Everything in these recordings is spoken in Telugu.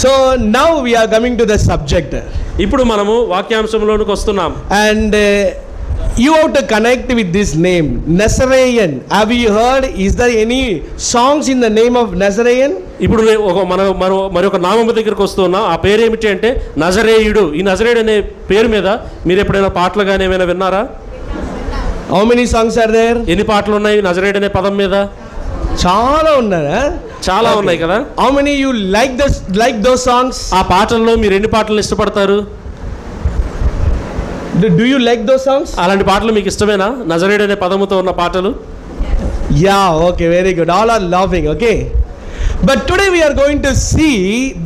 So now we are coming to the subject, ఇప్పుడు మనము వాక్యాంశంలోనికి వస్తున్నాం. and you have to connect with this name, Nazaraean. Have you heard? Is there any songs in the name of Nazaraean? ఇప్పుడు మరొక నామము దగ్గరికి వస్తున్నాం. ఆ పేరు ఏమిటి అంటే నజరేయుడు. ఈ నజరేయుడు అనే పేరు మీద మీరు ఎప్పుడైనా పాటలు కానీ ఏమైనా విన్నారా? How many songs are there? ఎన్ని పాటలు ఉన్నాయి నజరేయుడు అనే పదం మీద? చాలా ఉన్నారా? చాలా ఉన్నాయి కదా. How many you like those songs? ఆ పాటల్లో మీరు ఎన్ని పాటలు ఇష్టపడతారు? Do you like those songs? అలాంటి పాటలు మీకు ఇష్టమేనా? నజరేయుడు అనే పదముతో ఉన్న పాటలు? Yeah, okay, very good. All are laughing, okay. But today we are going to see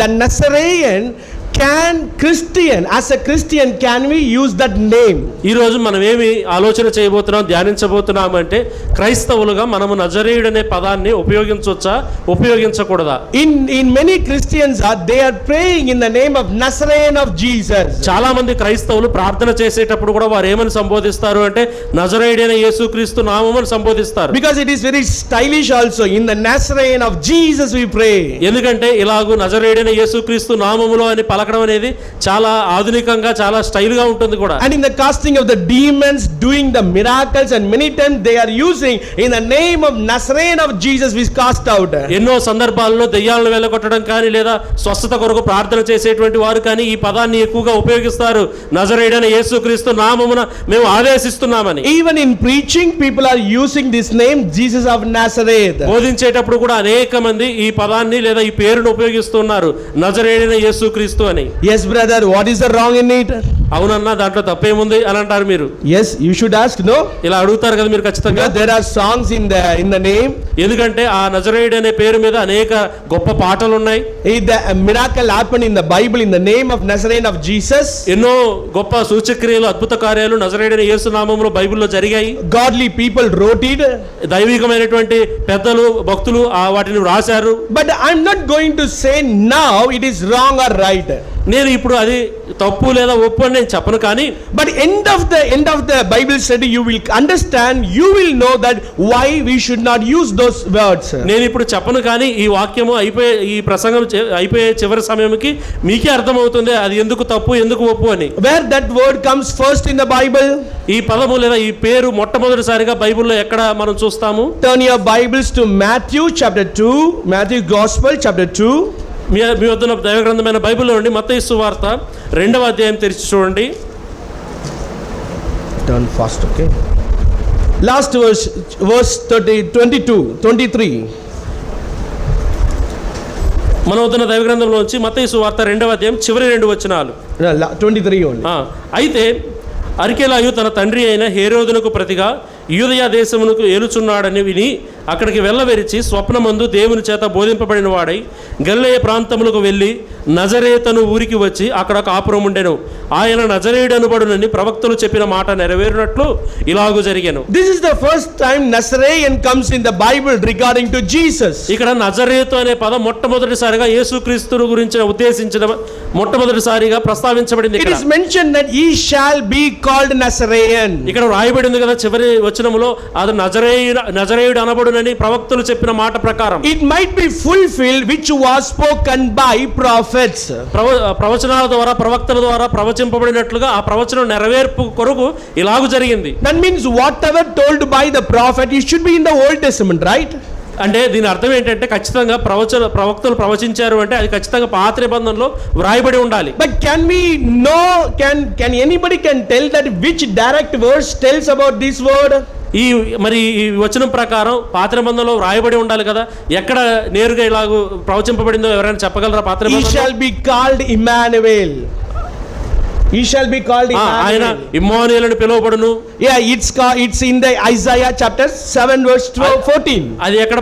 the Nazaraean. As a Christian, can we use that name? ఈ రోజు మనం ఏమి ఆలోచన చేయబోతున్నాం, ధ్యానించబోతున్నాం అంటే క్రైస్తవులుగా మనము నజరేయుడు అనే పదాన్ని ఉపయోగించవచ్చా, ఉపయోగించకూడదా? In many Christians they are praying in the name of Nazaraean of Jesus. చాలా మంది క్రైస్తవులు ప్రార్థన చేసేటప్పుడు కూడా వారు ఏమని సంబోధిస్తారు అంటే నజరేయుడైన యేసుక్రీస్తు నామమును సంబోధిస్తారు. Because it is very stylish also. In the Nazaraean of Jesus we pray. ఎందుకంటే ఇలాగూ నజరేయుడైన యేసుక్రీస్తు నామములో అని పలకడం అనేది చాలా ఆధునికంగా చాలా స్టైల్ గా ఉంటుంది కూడా. And in the casting of the demons, doing the miracles, and many times they are using in the name of Nazaraean of Jesus we cast out. ఎన్నో సందర్భాల్లో దెయ్యాలను వెళ్ళగొట్టడం కానీ లేదా స్వస్థత కొరకు ప్రార్థన చేసేటువంటి వారు కానీ ఈ పదాన్ని ఎక్కువగా ఉపయోగిస్తారు. నజరేయుడైన యేసుక్రీస్తు నామమున మేము ఆదేశిస్తున్నామని. Even in preaching people are using this name, Jesus of Nazareth. బోధించేటప్పుడు కూడా అనేక మంది ఈ పదాన్ని లేదా ఈ పేరును ఉపయోగిస్తున్నారు, నజరేయుడైన యేసుక్రీస్తు అని. Yes brother, what is the wrong in it? అవునన్నా దాంట్లో తప్పేముంది అని అంటారు మీరు. Yes, you should ask, no? ఇలా అడుగుతారు కదా మీరు ఖచ్చితంగా. There are songs in the name. ఎందుకంటే ఆ నజరేయుడు అనే పేరు మీద అనేక గొప్ప పాటలు ఉన్నాయి. The miracle happened in the Bible in the name of Nazaraean of Jesus. ఎన్నో గొప్ప సూచక్రియలు అద్భుత కార్యాలు నజరేయుడైన యేసు నామములో బైబిల్లో జరిగాయి. Godly people wrote it. దైవికమైనటువంటి పెద్దలు భక్తులు వాటిని రాశారు. But I'm not going to say now it is wrong or right. నేను ఇప్పుడు అది తప్పు లేదా ఒప్పు అని నేను చెప్పను, కానీ but end of the Bible study you will understand, you will know that why we should not use those words. నేను ఇప్పుడు చెప్పను, కానీ ఈ వాక్యము ఈ ప్రసంగం అయిపోయే చివరి సమయంకి మీకే అర్థమవుతుంది అది ఎందుకు తప్పు ఎందుకు ఒప్పు అని. Where that word comes first in the Bible? ఈ పదము లేదా ఈ పేరు మొట్టమొదటిసారిగా బైబిల్లో ఎక్కడ మనం చూస్తాము? Turn your Bibles to Matthew chapter 2, Matthew Gospel chapter 2. మీ వద్ద దైవ గ్రంథమైన బైబిల్లో నుండి మత్తయి సువార్త 2వ అధ్యాయం తెరిచి చూడండి. Turn fast, okay. Last verse 23. మన వద్ద దైవ గ్రంథంలోంచి మత్తయి సువార్త 2వ అధ్యాయం చివరి 2 వచనాలు. 23 only. అయితే అరికెలాయు తన తండ్రి అయిన హేరోదునకు ప్రతిగా యూదయ దేశమునకు ఏలుచున్నాడని విని అక్కడికి వెళ్ళవెరిచి స్వప్నమందు దేవుని చేత బోధింపబడిన వాడై గలిలయ ప్రాంతములకు వెళ్ళి నజరేతను ఊరికి వచ్చి అక్కడ కాపురం ఉండెను. ఆయన నజరేయుడు అనబడునని ప్రవక్తలు చెప్పిన మాట నెరవేరినట్లు ఇలాగు జరిగెను. This is the first time Nazaraean comes in the Bible regarding to Jesus. ఇక్కడ నజరేతు అనే పదం మొట్టమొదటిసారిగా యేసుక్రీస్తును గురించి ఉద్దేశించిన మొట్టమొదటిసారిగా ప్రస్తావించబడింది. It is mentioned that he shall be called Nazaraean. ఇక్కడ రాయబడింది కదా చివరి వచనములో అది నజరేయుడు అనబడునని ప్రవక్తలు చెప్పిన మాట ప్రకారం. It might be fulfilled which was spoken by prophets. ప్రవచనాల ద్వారా ప్రవక్తల ద్వారా ప్రవచింపబడినట్లుగా ఆ ప్రవచనం నెరవేర్పు కొరకు ఇలాగు జరిగింది. That means whatever told by the prophet it should be in the Old Testament, right? అంటే దీని అర్థం ఏంటంటే ఖచ్చితంగా ప్రవక్తలు ప్రవచించారు అంటే అది ఖచ్చితంగా పాత నిబంధనలో వ్రాయబడి ఉండాలి. But can we know, can anybody can tell that which direct verse tells about this word? ఈ వచనం ప్రకారం పాత నిబంధనలో వ్రాయబడి ఉండాలి కదా, ఎక్కడ నేరుగా ఇలాగూ ప్రవచింపబడిందో ఎవరైనా చెప్పగలరా? పాత నిబంధనలో he shall be called Emmanuel. He shall be called ఆయన ఇమ్మానుయేల్ అని పిలువబడును. Yeah, it's in the Isaiah chapter 7 verse 14. అది ఎక్కడ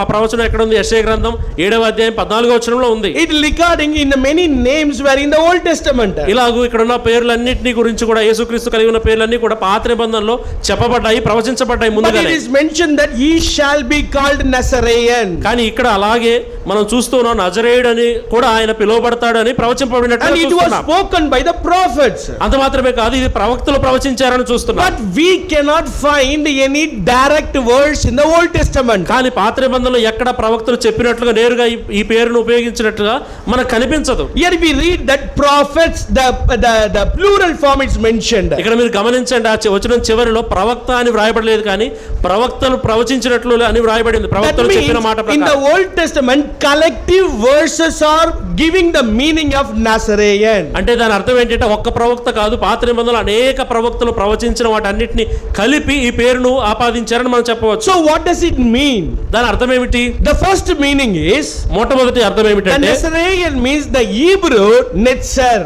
ఆ ప్రవచనం ఎక్కడ ఉంది? యెషయా గ్రంథం 7వ అధ్యాయం 14వ వచనంలో ఉంది. It regarding in the many names were in the Old Testament. ఇలాగూ ఇక్కడ ఉన్న పేర్లన్నిటిని గురించి కూడా యేసుక్రీస్తు కలిగి ఉన్న పేర్లన్నీ కూడా పాత నిబంధనలో చెప్పబడ్డాయి, ప్రవచించబడ్డాయి ముందుగానే. But it is mentioned that he shall be called Nazaraean. కానీ ఇక్కడ అలాగే మనం చూస్తున్నాం నజరేయుడు అని కూడా ఆయన పిలువబడతాడు అని ప్రవచింపబడినట్టు. And it was spoken by the prophets. అంత మాత్రమే కాదు, ఇది ప్రవక్తలు ప్రవచించారని చూస్తున్నాం. But we cannot find any direct words in the Old Testament. కానీ పాత నిబంధనలో ఎక్కడ ప్రవక్తలు చెప్పినట్లుగా నేరుగా ఈ పేరును ఉపయోగించినట్లుగా మనకు కనిపించదు. Here we read that prophets, the plural form is mentioned. ఇక్కడ మీరు గమనించండి, ఆ వచనం చివరిలో ప్రవక్త అని వ్రాయబడలేదు, కానీ ప్రవక్తలు ప్రవచించినట్లు అని వ్రాయబడింది. That ప్రవక్తలు చెప్పిన మాట means in the ప్రకారం. Old Testament collective verses are giving the meaning of Nazarene. అంటే దాని అర్థం ఏంటంటే ఒక్క ప్రవక్త కాదు, పాత నిబంధనలు అనేక ప్రవక్తలు ప్రవచించిన వాటన్నిటిని కలిపి ఈ పేరును ఆపాదించారని మనం చెప్పవచ్చు. So what does it mean? దాని అర్థం ఏమిటి? The first meaning is మొట్టమొదటి అర్థం the ఏమిటంటే Nazarene means the Hebrew Netzer.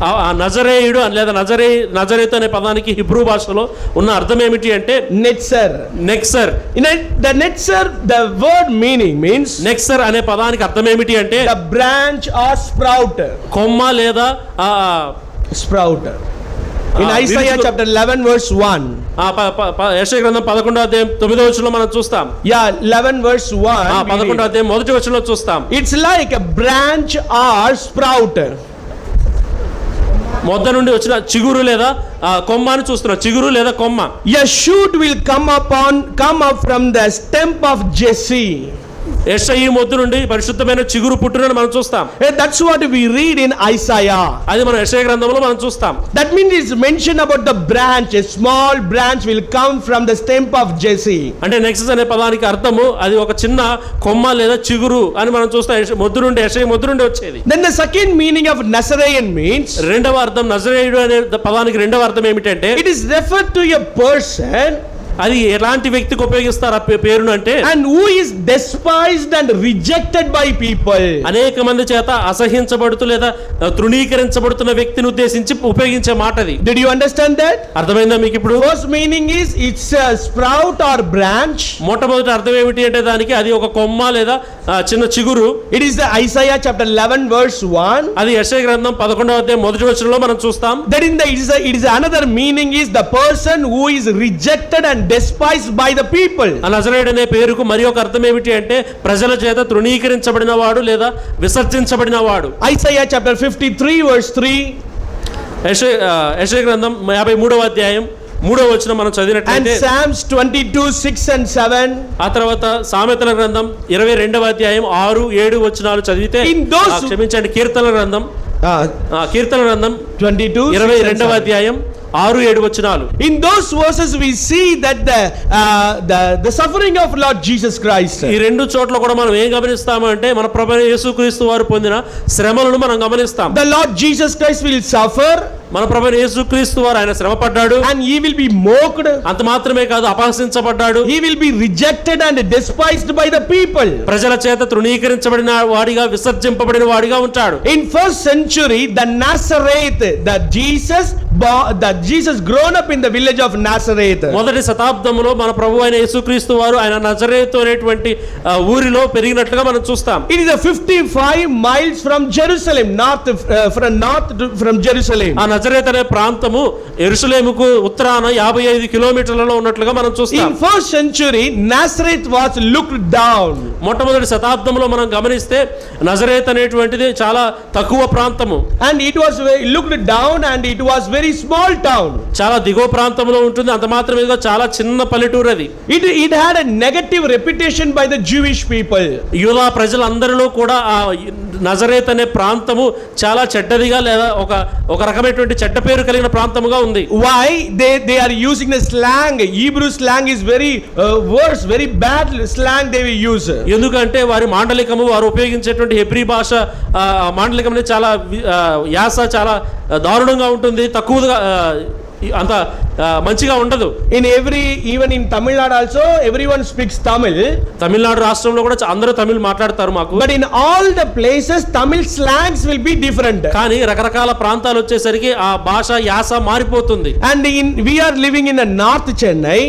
ఆ నజరేయుడు లేదా నజరేతు అనే పదానికి హిబ్రూ భాషలో ఉన్న అర్థం ఏమిటి అంటే Netzer. నెక్సర్. The Netzer, the word meaning means నెక్సర్ అనే పదానికి అర్థం ఏమిటి అంటే the branch or sprout. కొమ్మ లేదా Sprout. In Isaiah chapter 11 verse 1. యెషయా గ్రంథం 11వ అధ్యాయం 9వ వచనంలో మనం చూస్తాం. 11 verse 1. 11వ అధ్యాయం మొదటి వచనంలో చూస్తాం. It's like a branch or sprout. మొద్ద నుండి వచ్చిన చిగురు లేదా కొమ్మ అని చూస్తున్నాం. చిగురు లేదా కొమ్మ. A shoot will come up from the stem of Jesse. యెషయి మొద్దు నుండి పరిశుద్ధమైన చిగురు పుట్టునని మనం చూస్తాం. That's what we read in Isaiah. అది మన యెషయా గ్రంథంలో మనం చూస్తాం. That means it's mentioned about the branch. A small branch will come from the stem of Jesse. అంటే నెక్సస్ అనే పదానికి అర్థము అది ఒక చిన్న కొమ్మ లేదా చిగురు అని మనం చూస్తాం. మొద్దు నుండి యెషయా మొద్దు నుండి వచ్చేది. Then the second meaning of Nazarene means రెండవ అర్థం నజరేయుడు అనే పదానికి రెండవ అర్థం ఏమిటంటే it is referred to a person అది ఎలాంటి వ్యక్తికి ఉపయోగిస్తారు ఆ పేరును అంటే and who is despised and rejected by people. అనేక మంది చేత అసహ్యించబడుతూ లేదా తృణీకరించబడుతున్న వ్యక్తిని ఉద్దేశించి ఉపయోగించే మాట అది. Did you understand that? అర్థమైందా మీకు ఇప్పుడు? First meaning is it's a sprout or branch. మొట్టమొదటి అర్థం ఏమిటి అంటే దానికి అది ఒక కొమ్మ లేదా చిన్న చిగురు. It is the Isaiah chapter 11 verse 1. అది యెషయా గ్రంథం 11వ అధ్యాయం మొదటి వచనంలో మనం చూస్తాం. That it is another meaning is the person who is rejected and despised by the people. ఆ నజరేయుడు అనే పేరుకు మరి ఒక అర్థం ఏమిటి అంటే ప్రజల చేత తృణీకరించబడిన వాడు లేదా విసర్జించబడిన వాడు. Isaiah chapter 53 verse 3. యెషయా గ్రంథం 53వ అధ్యాయం 3వ వచనం మనం And చదివినట్లయితే Psalms 22 6 and 7. ఆ తర్వాత సామెతల గ్రంథం 22వ అధ్యాయం 6, 7 వచనాలు చదివితే క్షమించండి కీర్తనల గ్రంథం 22 22వ అధ్యాయం 6, 7 వచనాలు. In those verses we see that the suffering of Lord Jesus Christ. ఈ రెండు చోట్ల కూడా మనం ఏం గమనిస్తాము అంటే మన ప్రభువైన యేసుక్రీస్తు వారు పొందిన శ్రమలను మనం గమనిస్తాం. The Lord Jesus Christ will suffer. మన ప్రభువైన యేసుక్రీస్తు వారు ఆయన శ్రమ పడ్డాడు. And he will be mocked. అంత మాత్రమే కాదు అపహసించబడ్డాడు. He will be rejected and despised by the people. ప్రజల చేత తృణీకరించబడిన వాడిగా విసర్జింపబడిన వాడిగా ఉంటాడు. In first century the Nazareth, that Jesus grown up in the village of Nazareth. మొదటి శతాబ్దంలో మన ప్రభువైన యేసుక్రీస్తు వారు ఆయన నజరేతు అనేటువంటి ఊరిలో పెరిగినట్లుగా మనం చూస్తాం. It is a 55 miles from Jerusalem, from Jerusalem. ఆ నజరేత్ అనే ప్రాంతము యెరూషలేముకు ఉత్తరాన 55 కిలోమీటర్లలో ఉన్నట్లుగా మనం చూస్తాం. In first century Nazareth was looked down. మొట్టమొదటి శతాబ్దంలో మనం గమనిస్తే నజరేత్ అనేటువంటిది చాలా తక్కువ ప్రాంతము. And it was looked down and it was very small town. చాలా దిగువ ప్రాంతంలో ఉంటుంది. అంత మాత్రమే కాదు చాలా చిన్న పల్లెటూరు అది. It had a negative reputation by the Jewish people. యూదా ప్రజలందరిలో కూడా ఆ నజరేత్ అనే ప్రాంతము చాలా చెడ్డదిగా లేదా ఒక రకమైనటువంటి చెడ్డ పేరు కలిగిన ప్రాంతముగా ఉంది. Why? They are using the slang. Hebrew slang is very worse, very bad slang they will use. ఎందుకంటే వారి మాండలికము వారు ఉపయోగించేటువంటి హెబ్రీ భాష మాండలికం అనేది చాలా యాస చాలా దారుణంగా ఉంటుంది. తక్కువగా అంత మంచిగా ఉండదు. Even in Tamil Nadu also everyone speaks Tamil. Tamil Nadu రాష్ట్రంలో కూడా అందరూ తమిళ్ మాట్లాడతారు మాకు. But in all the places Tamil slangs will be different. కానీ రకరకాల ప్రాంతాలు వచ్చేసరికి ఆ భాష యాస మారిపోతుంది. And we are living in the North Chennai.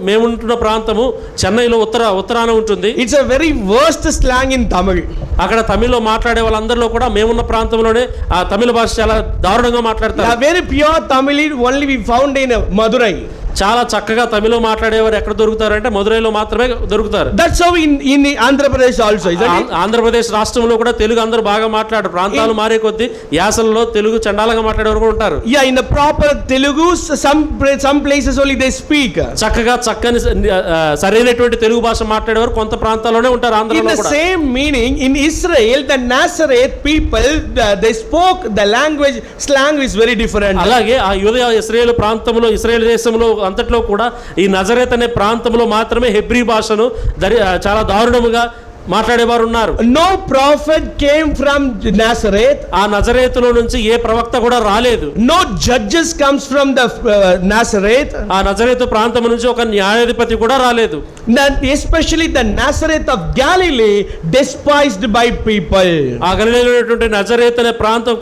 మేముంటున్న ప్రాంతము చెన్నైలో ఉత్తరాన ఉంటుంది. It's a very worst slang in Tamil. అక్కడ తమిళ్లో మాట్లాడే వాళ్ళందరిలో కూడా మేమున్న ప్రాంతంలోనే ఆ తమిళ భాష చాలా దారుణంగా మాట్లాడతారు. A very pure Tamil only we found in Madurai. చాలా చక్కగా తమిళం మాట్లాడేవారు ఎక్కడ దొరుకుతారంటే మదురైలో మాత్రమే దొరుకుతారు. That's how in Andhra Pradesh also, isn't it? Andhra Pradesh రాష్ట్రంలో కూడా తెలుగు అందరూ బాగా మాట్లాడారు. ప్రాంతాలు మారే కొద్దీ యాసల్లో తెలుగు చండాలంగా మాట్లాడేవారు కూడా ఉంటారు. Yeah, in the proper Telugu, some places only they speak. చక్కగా చక్కని సరైనటువంటి తెలుగు భాష మాట్లాడేవారు కొంత ప్రాంతాల్లోనే ఉంటారు In ఆంధ్రలో the కూడా. same meaning, in Israel, the Nazareth people, they spoke the language, slang is very different. అలాగే ఆ యూదయ ఇశ్రాయేలు ప్రాంతంలో ఇశ్రాయేల్ దేశంలో అంతట్లో కూడా ఈ నజరేత్ అనే ప్రాంతంలో మాత్రమే హెబ్రీ భాషను చాలా దారుణముగా మాట్లాడేవారు ఉన్నారు. No prophet came from Nazareth. ఆ నజరేతులో నుంచి ఏ ప్రవక్త కూడా రాలేదు. No judges comes from the Nazareth. ఆ నజరేతు ప్రాంతం నుంచి ఒక న్యాయాధిపతి కూడా రాలేదు. Especially the Nazareth of Galilee, despised by people. ఆ గలిలయలోని నజరేత్ అనే ప్రాంతం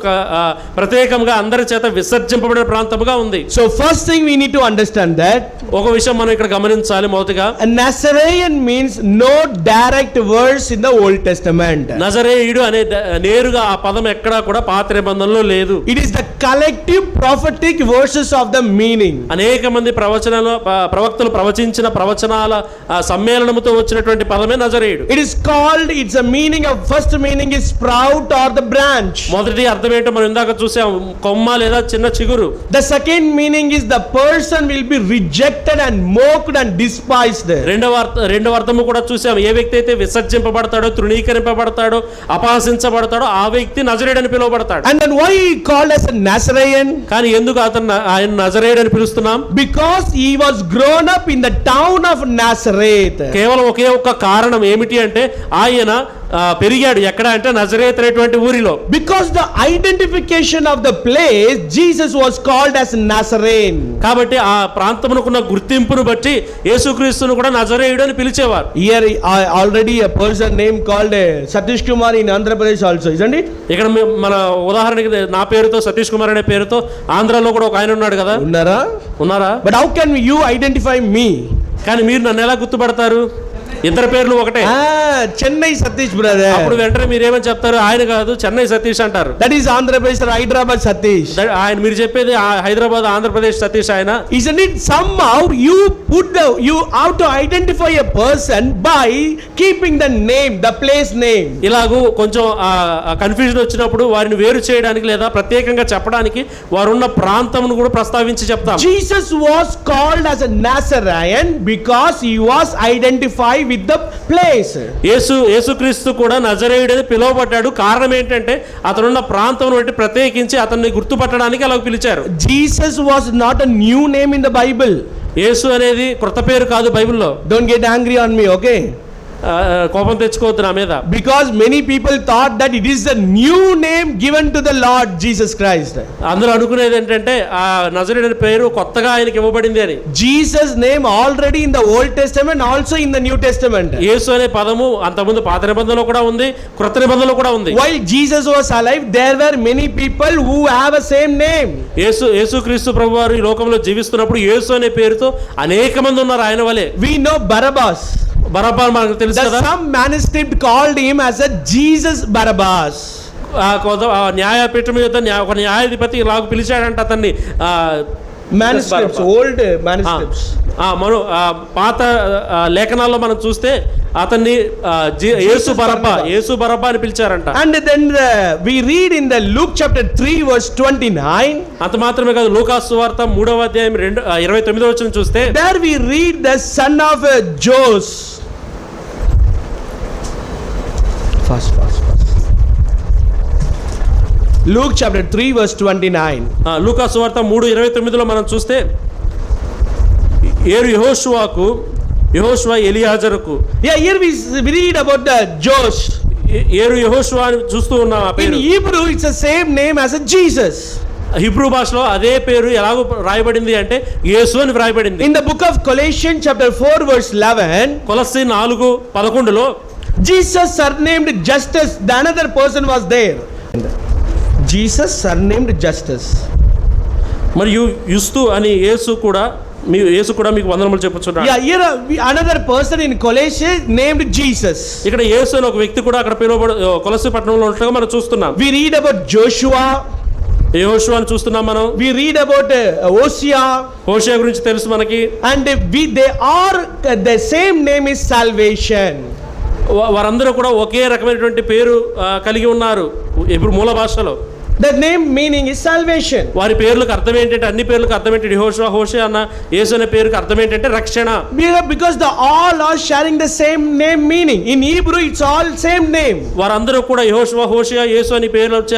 ప్రత్యేకంగా అందరి చేత విసర్జింపబడిన ప్రాంతముగా ఉంది. So first thing we need to understand that ఒక విషయం మనం ఇక్కడ గమనించాలి. మొదటిగా a Nazarene means no direct word in the Old Testament. నజరేయుడు అనే నేరుగా ఆ పదం ఎక్కడా కూడా పాత నిబంధనలో లేదు. It is the collective prophetic verses of the meaning. అనేక మంది ప్రవక్తలు ప్రవచించిన ప్రవచనాల సమ్మేళనముతో వచ్చినటువంటి పదమే నజరేయుడు. It is called, it's a meaning of, first meaning is sprout or the branch. మొదటి అర్థం ఏంటో మనం ఇందాక చూసాం, కొమ్మ లేదా చిన్న చిగురు. The second meaning is the person will be rejected and mocked and despised. రెండవ అర్థము కూడా చూసాం, ఏ వ్యక్తి అయితే విసర్జింపబడతాడో తృణీకరింపబడతాడో అపహసించబడతాడో ఆ వ్యక్తి నజరేయుడు అని పిలువబడతాడు. And then why he called as a Nazarene? కానీ ఎందుకు ఆయన నజరేయుడు అని పిలుస్తున్నాం? Because he was grown up in the town of Nazareth. కేవలం ఒకే ఒక్క కారణం ఏమిటి అంటే ఆయన పెరిగాడు ఎక్కడ అంటే నజరేత్ అనేటువంటి ఊరిలో. Because the identification of the place, Jesus was called as Nazarene. కాబట్టి ఆ ప్రాంతమునకున్న గుర్తింపును బట్టి యేసుక్రీస్తును కూడా నజరేయుడు అని పిలిచేవారు. Here already a person name called Satish Kumar in Andhra Pradesh also, isn't it? ఇక్కడ మన ఉదాహరణకి నా పేరుతో సతీష్ కుమార్ అనే పేరుతో ఆంధ్రాలో కూడా ఒక ఆయన ఉన్నాడు కదా. ఉన్నారా? But how can you identify me? కానీ మీరు నన్ను ఎలా గుర్తుపడతారు? ఇద్దరు పేర్లు ఒకటే. చెన్నై సతీష్ బ్రదర్. అప్పుడు వెంటనే మీరు ఏమని చెప్తారు? ఆయన కాదు చెన్నై సతీష్ అంటారు. That is Andhra Pradesh Hyderabad Satish. ఆయన మీరు చెప్పేది హైదరాబాద్ ఆంధ్రప్రదేశ్ సతీష్ ఆయన. Isn't it somehow you have to identify a person by keeping the name, the place name. ఇలాగూ కొంచెం కన్ఫ్యూజన్ వచ్చినప్పుడు వారిని వేరు చేయడానికి లేదా ప్రత్యేకంగా చెప్పడానికి వారున్న ప్రాంతమును కూడా ప్రస్తావించి చెప్తాం. Jesus was called as a Nazarene because he was identified with the place. యేసుక్రీస్తు కూడా నజరేయుడు అని పిలువబడ్డాడు. కారణం ఏంటంటే అతనున్న ప్రాంతం బట్టి ప్రత్యేకించి అతన్ని గుర్తుపట్టడానికి అలా పిలిచారు. Jesus was not a new name in the Bible. యేసు అనేది కొత్త పేరు కాదు బైబిల్లో. Don't get angry on me, okay? కోపం తెచ్చుకోవద్దు నా మీద. Because many people thought that it is a new name given to the Lord Jesus Christ. అందరూ అనుకునేది ఏంటంటే ఆ నజరేయుడు అనే పేరు కొత్తగా ఆయనకి ఇవ్వబడింది అని. Jesus name already in the Old Testament, also in the New Testament. యేసు అనే పదము అంతకుముందు పాత నిబంధనలో కూడా ఉంది, క్రొత్త నిబంధనలో కూడా ఉంది. While Jesus was alive, there were many people who have a same name. యేసుక్రీస్తు ప్రభువారు ఈ లోకంలో జీవిస్తున్నప్పుడు యేసు అనే పేరుతో అనేక మంది ఉన్నారు ఆయన వలె. We know Barabbas. బరబ్బా మనకు తెలుసు కదా. Some manuscript called him as a Jesus Barabbas. న్యాయపీఠం యొక్క ఒక న్యాయాధిపతి ఇలాగ పిలిచాడంట అతన్ని. Manuscripts, old manuscripts. మనం పాత లేఖనాల్లో మనం చూస్తే అతన్ని యేసు బరబ్బా అని పిలిచారంట. And then we read in the Luke chapter 3 verse 29. అంత మాత్రమే కాదు, లూకాసు సువార్త 3వ అధ్యాయం 29వ వచనం చూస్తే there we read the son of Jose. Fast. Luke chapter 3 verse 29. లూకాసు సువార్త 3:29లో మనం చూస్తే యెహోషువ ఎలియాజరుకు. Yeah, here we read about the Josh. యెహోషువ అని చూస్తూ ఉన్నాం. In Hebrew it's the same name as a Jesus. Hebrew భాషలో అదే పేరు ఎలాగో రాయబడింది అంటే యేసు అని రాయబడింది. In the book of Colossians chapter 4 verse 11, కొలస్సీ 4:11లో Jesus surnamed Justus, the another person was there. Jesus surnamed Justus. మరియు యుస్తు అని యేసు కూడా మీకు వందనములు చెప్పుచున్నాడు. Yeah, here another person in Colossians named Jesus. ఇక్కడ యేసు అని ఒక వ్యక్తి కూడా అక్కడ పిలువబడు కొలస్సీ పట్టణంలో ఉన్నట్టుగా మనం చూస్తున్నాం. We read about Joshua. యెహోషువను చూస్తున్నాం మనం. We read about Hosea, హోషేయ గురించి తెలుసు మనకి. and they are the same name is salvation. వారందరూ కూడా ఒకే రకమైనటువంటి పేరు కలిగి ఉన్నారు ఇప్పుడు మూల భాషలో. The name meaning is salvation. వారి పేర్లకు అర్థం ఏంటంటే, అన్ని పేర్లకు అర్థం ఏంటంటే, యెహోషువ, హోషేయ అన్న యేసు అనే పేరుకి అర్థం ఏంటంటే రక్షణ. Because the all are sharing the same name meaning. In Hebrew it's all same name. వారందరూ కూడా యెహోషువ, హోషేయ, యేసు అని పేర్లు వచ్చే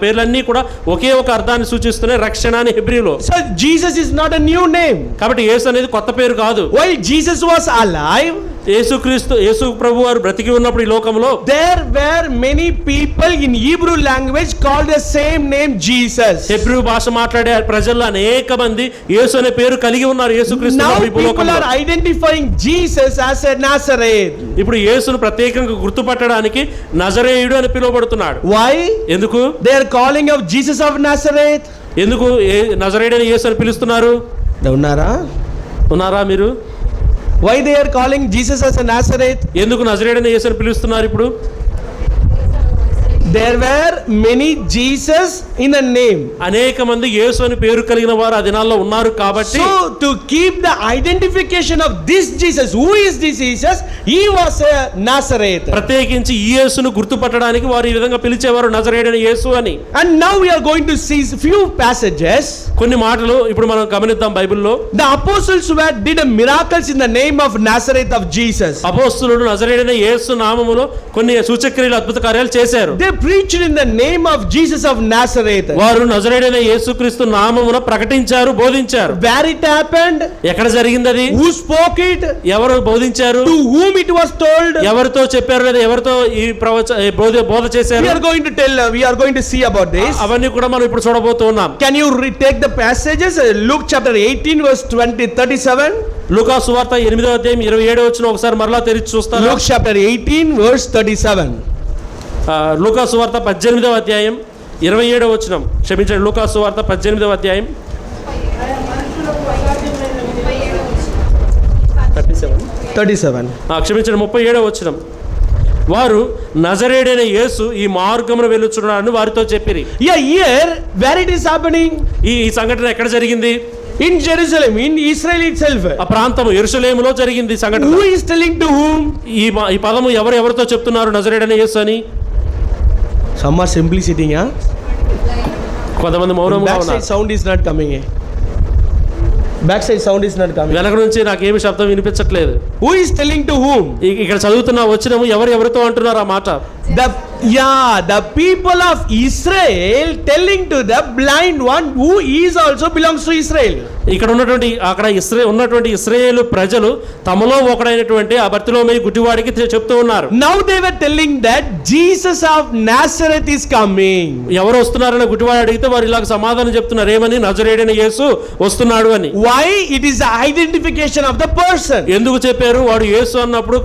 పేర్లన్నీ కూడా ఒకే ఒక అర్థాన్ని సూచిస్తున్నాయి, రక్షణ అని హెబ్రీలో. So Jesus is not a new name. కాబట్టి యేసు అనేది కొత్త పేరు కాదు. While Jesus was alive, యేసు ప్రభు వారు బ్రతికి ఉన్నప్పుడు ఈ లోకంలో there were many people in Hebrew language called the same name Jesus. Hebrew భాష మాట్లాడే ప్రజల్లో అనేక మంది యేసు అనే పేరు కలిగి ఉన్నారు. యేసుక్రీస్తు Now people are identifying Jesus as a Nazareth. ఇప్పుడు యేసును ప్రత్యేకంగా గుర్తుపట్టడానికి నజరేయుడు అని పిలువబడుతున్నాడు. Why? ఎందుకు? They are calling of Jesus of Nazareth. ఎందుకు నజరేయుడు అని యేసు అని పిలుస్తున్నారు? ఉన్నారా మీరు? Why they are calling Jesus as a Nazareth? ఎందుకు నజరేయుడు అని యేసు అని పిలుస్తున్నారు ఇప్పుడు? There were many Jesus in the name. అనేక మంది యేసు అని పేరు కలిగిన వారు ఆ దినాల్లో ఉన్నారు కాబట్టి, so to keep the identification of this Jesus, who is this Jesus? He was a Nazareth. ప్రత్యేకించి ఈ యేసును గుర్తుపట్టడానికి వారు ఈ విధంగా పిలిచేవారు నజరేయుడైన యేసు అని. And now we are going to see few passages. కొన్ని మాటలు ఇప్పుడు మనం గమనిద్దాం బైబిల్లో. The apostles did a miracles in the name of Nazareth of Jesus. అపోస్తలుడు నజరేయుడైన యేసు నామములో కొన్ని సూచక్రియలు, అద్భుత కార్యాలు చేశారు. They preached in the name of Jesus of Nazareth. వారు నజరేయుడైన యేసుక్రీస్తు నామమున ప్రకటించారు, బోధించారు. Where it happened? ఎక్కడ జరిగింది అది? Who spoke it? ఎవరు బోధించారు? To whom it was told? ఎవరితో చెప్పారు లేదా ఎవరితో ఈ బోధ చేశారు? We are going to tell, we are going to see about this. అవన్నీ కూడా మనం ఇప్పుడు చూడబోతున్నాం. Can you take the passages? Luke chapter 18 verse 37. లూకా సువార్త 8వ అధ్యాయం 27వ వచనం ఒకసారి మరలా తెరిచి చూస్తారా? Luke chapter 18 verse 37. లూకా సువార్త 18వ అధ్యాయం 27వ వచనం. క్షమించండి, లూకా సువార్త 18వ అధ్యాయం 37. క్షమించండి 37వ వచనం. వారు నజరేయుడైన యేసు ఈ మార్గమున వెళ్ళుచున్నాడని వారితో చెప్పిరి. Yeah, here where it is happening? ఈ సంఘటన ఎక్కడ జరిగింది? In Jerusalem, in Israel itself. ఆ ప్రాంతం యెరూషలేములో జరిగింది సంఘటన. Who is telling to whom? ఈ పదము ఎవరితో చెప్తున్నారు నజరేయుడైన యేసు అని? Some are simply sitting, huh? కొంతమంది మౌనంగా ఉన్నారు. Backside sound is not coming. Backside sound is not coming. వెనక నుంచి నాకేమి శబ్దం వినిపించట్లేదు. Who is telling to whom? ఇక్కడ చదువుతున్న వచనము ఎవరితో అంటున్నారు ఆ మాట? The people of Israel telling to the blind one who is also belongs to Israel. ఇక్కడ ఉన్నటువంటి ఇశ్రాయేలు ప్రజలు తమలో ఒకడైనటువంటి ఆ బర్తిలోమయి గుడ్డివాడికి చెప్తూ ఉన్నారు. Now they were telling that Jesus of Nazareth is coming. ఎవరు వస్తున్నారని గుడ్డివాడు అడిగితే వారు ఇలాగ సమాధానం చెప్తున్నారు. ఏమని? నజరేయుడైన యేసు వస్తున్నాడు అని. Why? It is the identification of the person. ఎందుకు చెప్పారు? వాడు యేసు అన్నప్పుడు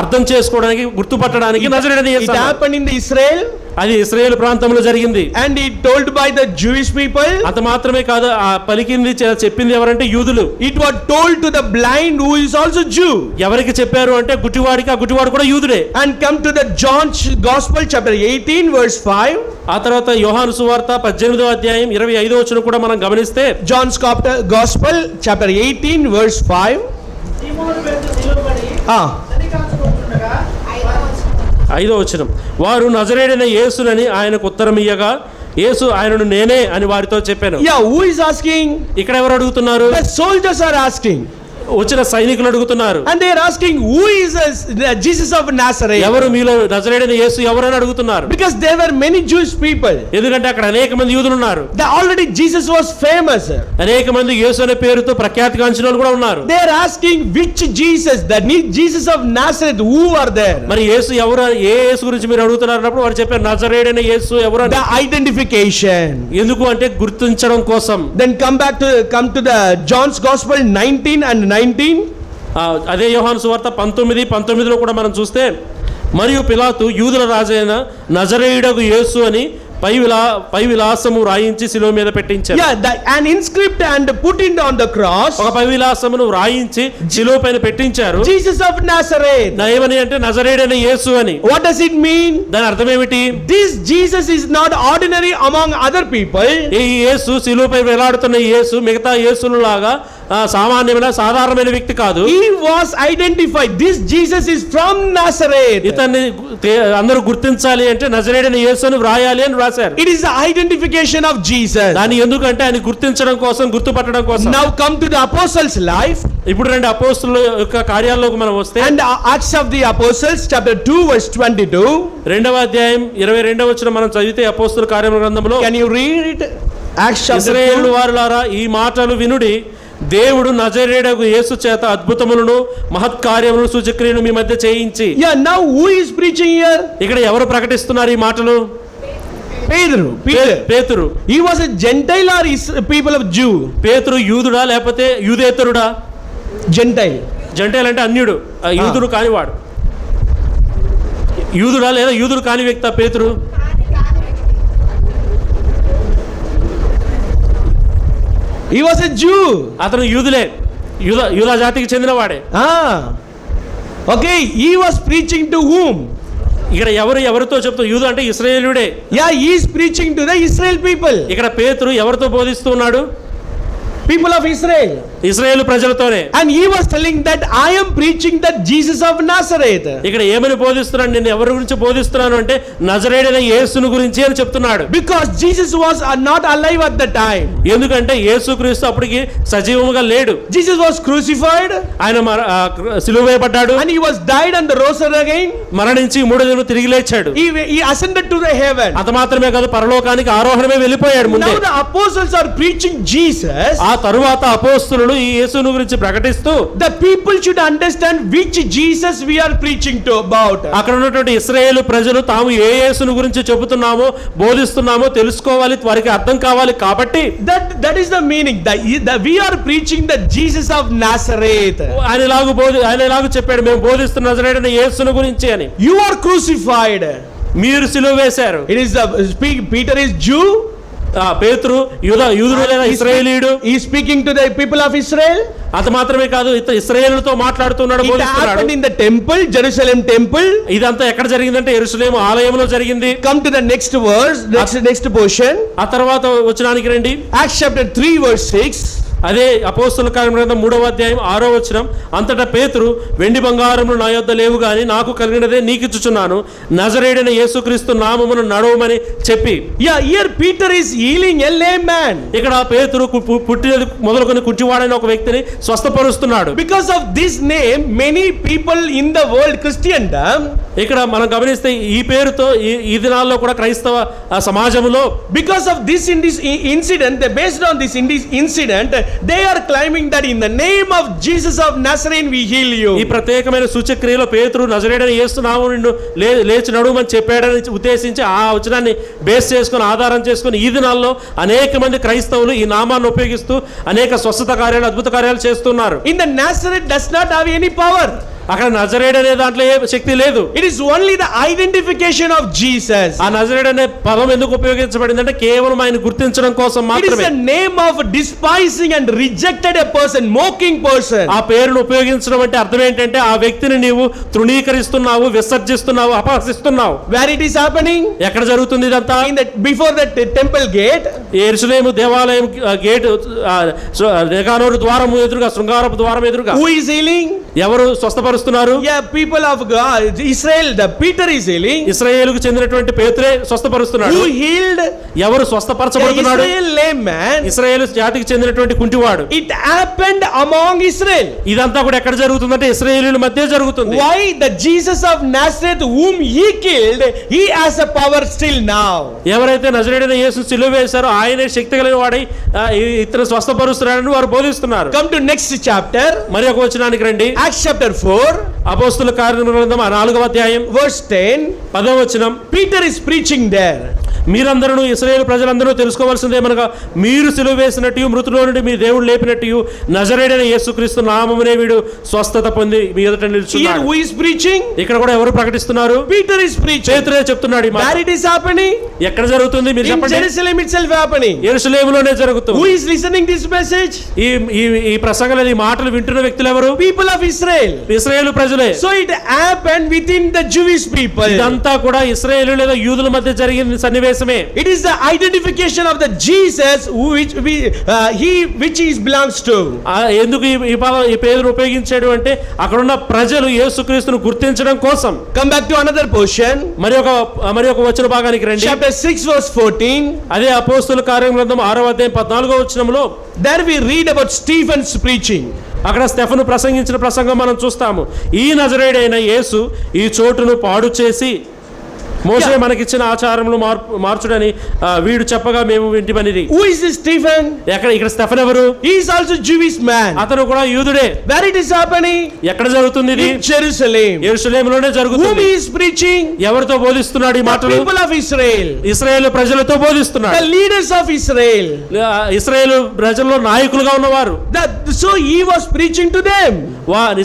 అర్థం చేసుకోవడానికి, గుర్తుపట్టడానికి నజరేయుడైన యేసు. It happened in the Israel. అది ఇశ్రాయేలు ప్రాంతంలో జరిగింది. And it told by the Jewish people. అంత మాత్రమే కాదు, ఆ పలికింది చెప్పింది ఎవరంటే యూదులు. It was told to the blind who is also Jew. ఎవరికి చెప్పారు అంటే గుడ్డివాడికి. ఆ గుడ్డివాడు కూడా యూదుడే. And come to the John's Gospel chapter 18 verse 5. ఆ తర్వాత యోహాను సువార్త 18వ అధ్యాయం 25వ వచనం కూడా మనం గమనిస్తే, John's Gospel chapter 18 verse 5. 5వ వచనం. వారు నజరేయుడైన యేసునని ఆయనకు ఉత్తరం ఇయ్యగా, యేసు ఆయనను నేనే అని వారితో చెప్పాను. Yeah, who is asking? ఇక్కడ ఎవరు అడుగుతున్నారు? The soldiers are asking. వచ్చిన సైనికులు అడుగుతున్నారు. And they are asking who is Jesus of Nazareth? ఎవరు మీలో నజరేయుడైన యేసు ఎవరని అడుగుతున్నారు. Because there were many Jewish people. ఎందుకంటే అక్కడ అనేక మంది యూదులు ఉన్నారు. Already Jesus was famous. అనేక మంది యేసు అనే పేరుతో ప్రఖ్యాతిగాంచిన వాళ్ళు కూడా ఉన్నారు. They are asking which Jesus, the Jesus of Nazareth, who are there? మరి యేసు ఎవరు, ఏ యేసు గురించి మీరు అడుగుతున్నారు అన్నప్పుడు వారు చెప్పారు నజరేయుడైన యేసు ఎవరు. The identification. ఎందుకు అంటే గుర్తించడం కోసం. Then come to the John's Gospel 19 and 19. అదే యోహాను సువార్త 19:19లో కూడా మనం చూస్తే, మరియు పిలాతు యూదుల రాజైన నజరేయుడగు యేసు అని పై విలాసము రాయించి శిలువ మీద పెట్టించారు. An inscript and put it on the cross. ఒక పై విలాసమును రాయించి శిలువ పైన పెట్టించారు. Jesus of Nazareth. ఏమని అంటే నజరేయుడైన యేసు అని. What does it mean? దాని అర్థం ఏమిటి? This Jesus is not ordinary among other people. ఈ యేసు శిలువపై వేలాడుతున్న యేసు మిగతా యేసుల లాగా సామాన్యమైన సాధారణమైన వ్యక్తి కాదు. He was identified. This Jesus is from Nazareth. ఇతన్ని అందరూ గుర్తించాలి అంటే నజరేయుడైన యేసును వ్రాయాలి అని రాశారు. It is the identification of Jesus. దాని ఎందుకంటే ఆయన గుర్తించడం కోసం, గుర్తుపట్టడం కోసం. Now come to the apostles' life. ఇప్పుడు రెండు అపోస్తలుల యొక్క కార్యాల్లోకి మనం వస్తే, And Acts of the Apostles chapter 2 verse 22. రెండవ అధ్యాయం 22వ వచనం మనం చదివితే అపోస్తలుల కార్యముల గ్రంథంలో, Can you read it? Acts chapter ఇశ్రాయేలు 2. వారులారా ఈ మాటలు వినుడి, దేవుడు నజరేయుడగు యేసు చేత అద్భుతములను మహత్కార్యములను సూచక్రియలను మీ మధ్య చేయించి. Yeah, now who is preaching here? ఇక్కడ ఎవరు ప్రకటిస్తున్నారు ఈ మాటలు? Peter. పేతురు. He was a Gentile or is people of Jew? పేతురు యూదుడా లేకపోతే యూదేతరుడా? Gentile. జంటైల్ అంటే అన్యుడు, యూదుడు కానివాడు. యూదుడా లేదా యూదుడు కాని వ్యక్తి పేతురు? He was a Jew. అతను యూదులే, యూదా జాతికి చెందినవాడే. Okay, he was preaching to whom? ఇక్కడ ఎవరితో చెప్తూ? యూదు అంటే ఇశ్రాయేలుడే. Yeah, he is preaching to the Israel people. ఇక్కడ పేతురు ఎవరితో బోధిస్తూ ఉన్నాడు? People of Israel. ఇశ్రాయేలు ప్రజలతోనే. And he was telling that I am preaching that Jesus of Nazareth. ఇక్కడ ఏమని బోధిస్తున్నాడు? నేను ఎవరి గురించి బోధిస్తున్నాను అంటే నజరేయుడైన యేసును గురించి అని చెప్తున్నాడు. Because Jesus was not alive at the time. ఎందుకంటే యేసుక్రీస్తు అప్పటికి సజీవముగా లేడు. Jesus was crucified. ఆయన సిలువ వేయబడ్డాడు. And he was died and rose again. మరణించి 3 దినాలు తిరిగి లేచాడు. He ascended to the heaven. అంత మాత్రమే కాదు, పరలోకానికి ఆరోహణమే వెళ్ళిపోయాడు ముందే. Now the apostles are preaching Jesus. ఆ తరువాత అపోస్తలులు ఈ యేసును గురించి ప్రకటిస్తూ, The people should understand which Jesus we are preaching to about. అక్కడ ఉన్నటువంటి ఇశ్రాయేలు ప్రజలు తాము ఏ యేసును గురించి చెబుతున్నామో బోధిస్తున్నామో తెలుసుకోవాలి, వారికి అర్థం కావాలి. కాబట్టి that is the meaning that we are preaching the Jesus of Nazareth. ఆయనలాగు చెప్పాడు, మేము బోధిస్తున్న నజరేయుడైన యేసును గురించి అని. You are crucified. మీరు సిలువ వేశారు. It is Peter is Jew. పేతురు యూదుడు లేదా ఇశ్రాయేలీయుడు. He is speaking to the people of Israel. అంత మాత్రమే కాదు, ఇశ్రాయేలుతో మాట్లాడుతున్నాడు, It బోధిస్తున్నాడు. happened in the temple, Jerusalem temple. ఇదంతా ఎక్కడ జరిగిందంటే యెరూషలేము ఆలయంలో జరిగింది. Come to the next verse, next portion. ఆ తర్వాత వచనానికి రండి. Acts chapter 3 verse 6. అదే అపోస్తలుల కార్యముల గ్రంథం 3వ అధ్యాయం 6వ వచనం. అంతటా పేతురు, వెండి బంగారములు నా యొద్ద లేవు గాని నాకు కలిగినదే నీకిచ్చుచున్నాను, నజరేయుడైన యేసుక్రీస్తు నామమున నడవమని చెప్పి. Yeah, here Peter is healing a lame man. ఇక్కడ పేతురు పుట్టినది మొదలుకొని కుంటివాడైన ఒక వ్యక్తిని స్వస్థపరుస్తున్నాడు. Because of this name many people in the world Christendom, ఇక్కడ మనం గమనిస్తే ఈ పేరుతో ఈ దినాల్లో కూడా క్రైస్తవ సమాజంలో, because of this incident, based on this incident, they are claiming that in the name of Jesus of Nazareth we heal you. ఈ ప్రత్యేకమైన సూచక్రియలో పేతురు నజరేయుడైన యేసు నామమున నిన్ను లేచి నడువమని చెప్పాడని ఉద్దేశించి ఆ వచనాన్ని బేస్ చేసుకొని, ఆధారం చేసుకొని ఈ దినాల్లో అనేక మంది క్రైస్తవులు ఈ నామాన్ని ఉపయోగిస్తూ అనేక స్వస్థత కార్యాలు, అద్భుత కార్యాలు చేస్తున్నారు. In the Nazareth does not have any power. అక్కడ నజరేయుడు అనే దాంట్లో ఏ శక్తి లేదు. It is only the identification of Jesus. ఆ నజరేయుడు అనే పదం ఎందుకు ఉపయోగించబడిందంటే కేవలం ఆయన గుర్తించడం కోసం It is మాత్రమే. the name of despising and rejected a person, mocking person. ఆ పేరును ఉపయోగించడం అంటే అర్థం ఏంటంటే ఆ వ్యక్తిని నీవు తృణీకరిస్తున్నావు, విసర్జిస్తున్నావు, అపహసిస్తున్నావు. Where it is happening? ఎక్కడ జరుగుతుంది ఇదంతా? Before the temple gate. యెరూషలేము దేవాలయం గేట్, నికానోరు ద్వారము ఎదురుగా, శృంగారపు ద్వారం ఎదురుగా. Who is healing? ఎవరు స్వస్థపరుస్తున్నారు? Yeah, people of God, Israel. The Peter is healing. ఇశ్రాయేలుకు చెందినటువంటి పేతురే స్వస్థపరుస్తున్నాడు. Who healed? ఎవరు స్వస్థపరచబడుతున్నాడు? Israel lame man. ఇశ్రాయేలు జాతికి చెందినటువంటి కుంటివాడు. It happened among Israel. ఇదంతా కూడా ఎక్కడ జరుగుతుందంటే ఇశ్రాయేలీయుల మధ్య జరుగుతుంది. Why? The Jesus of Nazareth whom he killed, he has a power still now. ఎవరైతే నజరేయుడైన యేసు సిలువ వేశారో ఆయనే శక్తి కలిగిన వాడై ఇతను స్వస్థపరుస్తున్నాడని వారు బోధిస్తున్నారు. Come to next chapter. మరి ఒక వచనానికి రండి. Acts chapter 4 అపోస్తలుల కార్యముల గ్రంథం 4వ అధ్యాయం verse 10. 10వ వచనం. Peter is preaching there. మీరందరూ ఇశ్రాయేలు ప్రజలందరూ తెలుసుకోవాల్సిందేమనగా మీరు సిలువ వేసినట్టు మృతులో నుండి మీ దేవుడు లేపినట్టు నజరేయుడైన యేసుక్రీస్తు నామమునే వీడు స్వస్థత పొంది మీ ఎదుట Here నిలుచున్నాడు. who is preaching? ఇక్కడ కూడా ఎవరు ప్రకటిస్తున్నారు? Peter is preaching. పేతురే చెప్తున్నాడు ఈ మాట. Where it is happening? ఎక్కడ జరుగుతుంది మీరు In చెప్పండి. Jerusalem itself happening. యెరూషలేములోనే జరుగుతుంది. Who is listening this message? ఈ ఈ ఈ ప్రసంగాలు ఈ మాటలు వింటున్న వ్యక్తులు ఎవరు? People of Israel. ఇశ్రాయేలు ప్రజలే. So it happened within the Jewish people. ఇదంతా కూడా ఇశ్రాయేలు లేదా యూదుల మధ్య జరిగిన సన్నివేశమే. It is the identification of the Jesus which he belongs to. ఎందుకు ఈ పేరును ఉపయోగించాడు అంటే అక్కడున్న ప్రజలు యేసుక్రీస్తును గుర్తించడం కోసం. Come back to another portion. మరి ఒక వచన భాగానికి రండి. Chapter 6 verse 14. అదే అపోస్తలుల కార్యముల గ్రంథం 6వ అధ్యాయం 14వ వచనంలో There we read about Stephen's preaching. అక్కడ స్టెఫను ప్రసంగించిన ప్రసంగం మనం చూస్తాము. ఈ నజరేయుడైన యేసు ఈ చోటును పాడు చేసి మోషే మనకిచ్చిన ఆచారములు మార్చుడని వీడు చెప్పగా మేము వింటిమనిది. Who is this Stephen? ఇక్కడ స్టెఫన్ ఎవరు? He is also Jewish man. అతను కూడా యూదుడే. Where it is happening? ఎక్కడ జరుగుతుంది ఇది? In Jerusalem. యెరూషలేములోనే Whom జరుగుతుంది. he is preaching? ఎవరితో బోధిస్తున్నాడు ఈ The మాటలు? people of Israel. ఇశ్రాయేలు ప్రజలతో బోధిస్తున్నాడు. The leaders of Israel. ఇశ్రాయేలు ప్రజల్లో నాయకులుగా ఉన్నవారు. So he was preaching to them.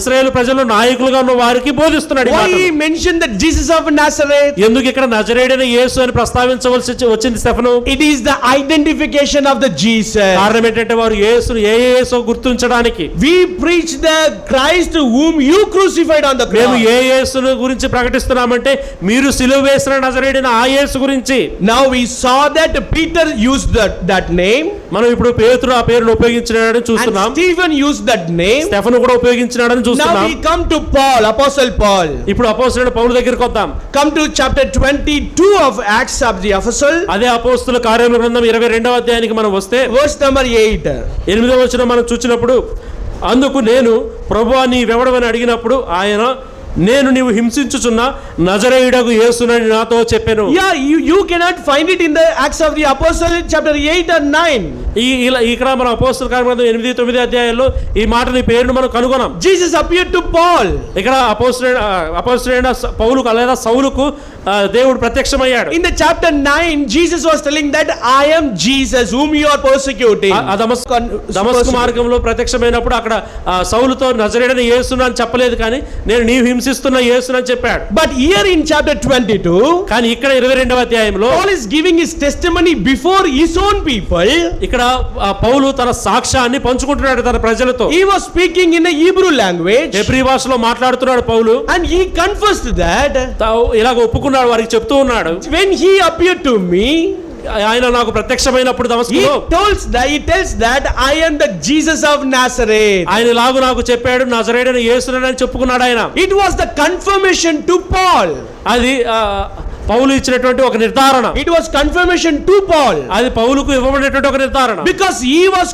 ఇశ్రాయేలు ప్రజల్లో నాయకులుగా ఉన్న వారికి బోధిస్తున్నాడు ఈ Why మాటలు. he mentioned the Jesus of Nazareth? ఎందుకు ఇక్కడ నజరేయుడైన యేసు అని ప్రస్తావించవలసి వచ్చింది Stephen? It is the identification of the Jesus. కారణం ఏంటంటే వారు యేసును ఏ యేసో గుర్తించడానికి. We preach the Christ whom you crucified on the మేము cross. ఏ యేసును గురించి ప్రకటిస్తున్నామంటే మీరు సిలువ వేసిన నజరేయుడైన ఆ యేసు గురించి. Now we saw that Peter used that name. మనం ఇప్పుడు పేతురు ఆ పేరును ఉపయోగించినాడని చూస్తున్నాం. And Stephen used that name. Stephen కూడా ఉపయోగించినాడని Now చూస్తున్నాం. we come to Paul, Apostle Paul. ఇప్పుడు అపోస్తలుడైన పౌలు దగ్గరికి వద్దాం. Come to chapter 22 of Acts of the Apostle, అదే అపోస్తలుల కార్యముల గ్రంథం 22వ అధ్యాయానికి మనం వస్తే verse number 8. 8వ వచనం మనం చూసినప్పుడు అందుకు నేను ప్రభువా నీవెవడవని అడిగినప్పుడు ఆయన నేను నీవు హింసించుచున్న నజరేయుడగు యేసునని నాతో చెప్పెను. Yeah, you cannot find it in the Acts of the Apostle chapter 8 and 9. ఇక్కడ మనం అపోస్తలుల కార్యముల గ్రంథం 8, 9 అధ్యాయాల్లో ఈ మాటని పేరును మనం కనుగొనాం. Jesus appeared to Paul. ఇక్కడ అపోస్తలుడైన పౌలుకు లేదా సౌలుకు దేవుడు ప్రత్యక్షమయ్యాడు. In the chapter 9 Jesus was telling that I am Jesus whom you are persecuting. దమస్కు మార్గంలో ప్రత్యక్షమైనప్పుడు అక్కడ సౌలుతో నజరేయుడైన యేసును అని చెప్పలేదు, కానీ నేను నీవు హింసిస్తున్న యేసును అని చెప్పాడు. But here in chapter 22 కానీ ఇక్కడ 22వ అధ్యాయంలో Paul is giving his testimony before his own people. ఇక్కడ పౌలు తన సాక్ష్యాన్ని పంచుకుంటున్నాడు తన ప్రజలతో. He was speaking in a Hebrew language. Hebrew భాషలో మాట్లాడుతున్నాడు పౌలు. And he confessed that ఇలాగ ఒప్పుకున్నాడు, వారికి చెప్తూ ఉన్నాడు. when he appeared to me, ఆయన నాకు ప్రత్యక్షమైనప్పుడు దమస్కులో he tells that I am the Jesus of Nazareth. ఆయన ఇలాగ నాకు చెప్పాడు నజరేయుడైన యేసునని చెప్పుకున్నాడు ఆయన. It was the confirmation to Paul. అది పౌలు ఇచ్చినటువంటి ఒక నిర్ధారణ. It was confirmation to Paul. అది పౌలుకు ఇవ్వబడినటువంటి ఒక నిర్ధారణ. Because he was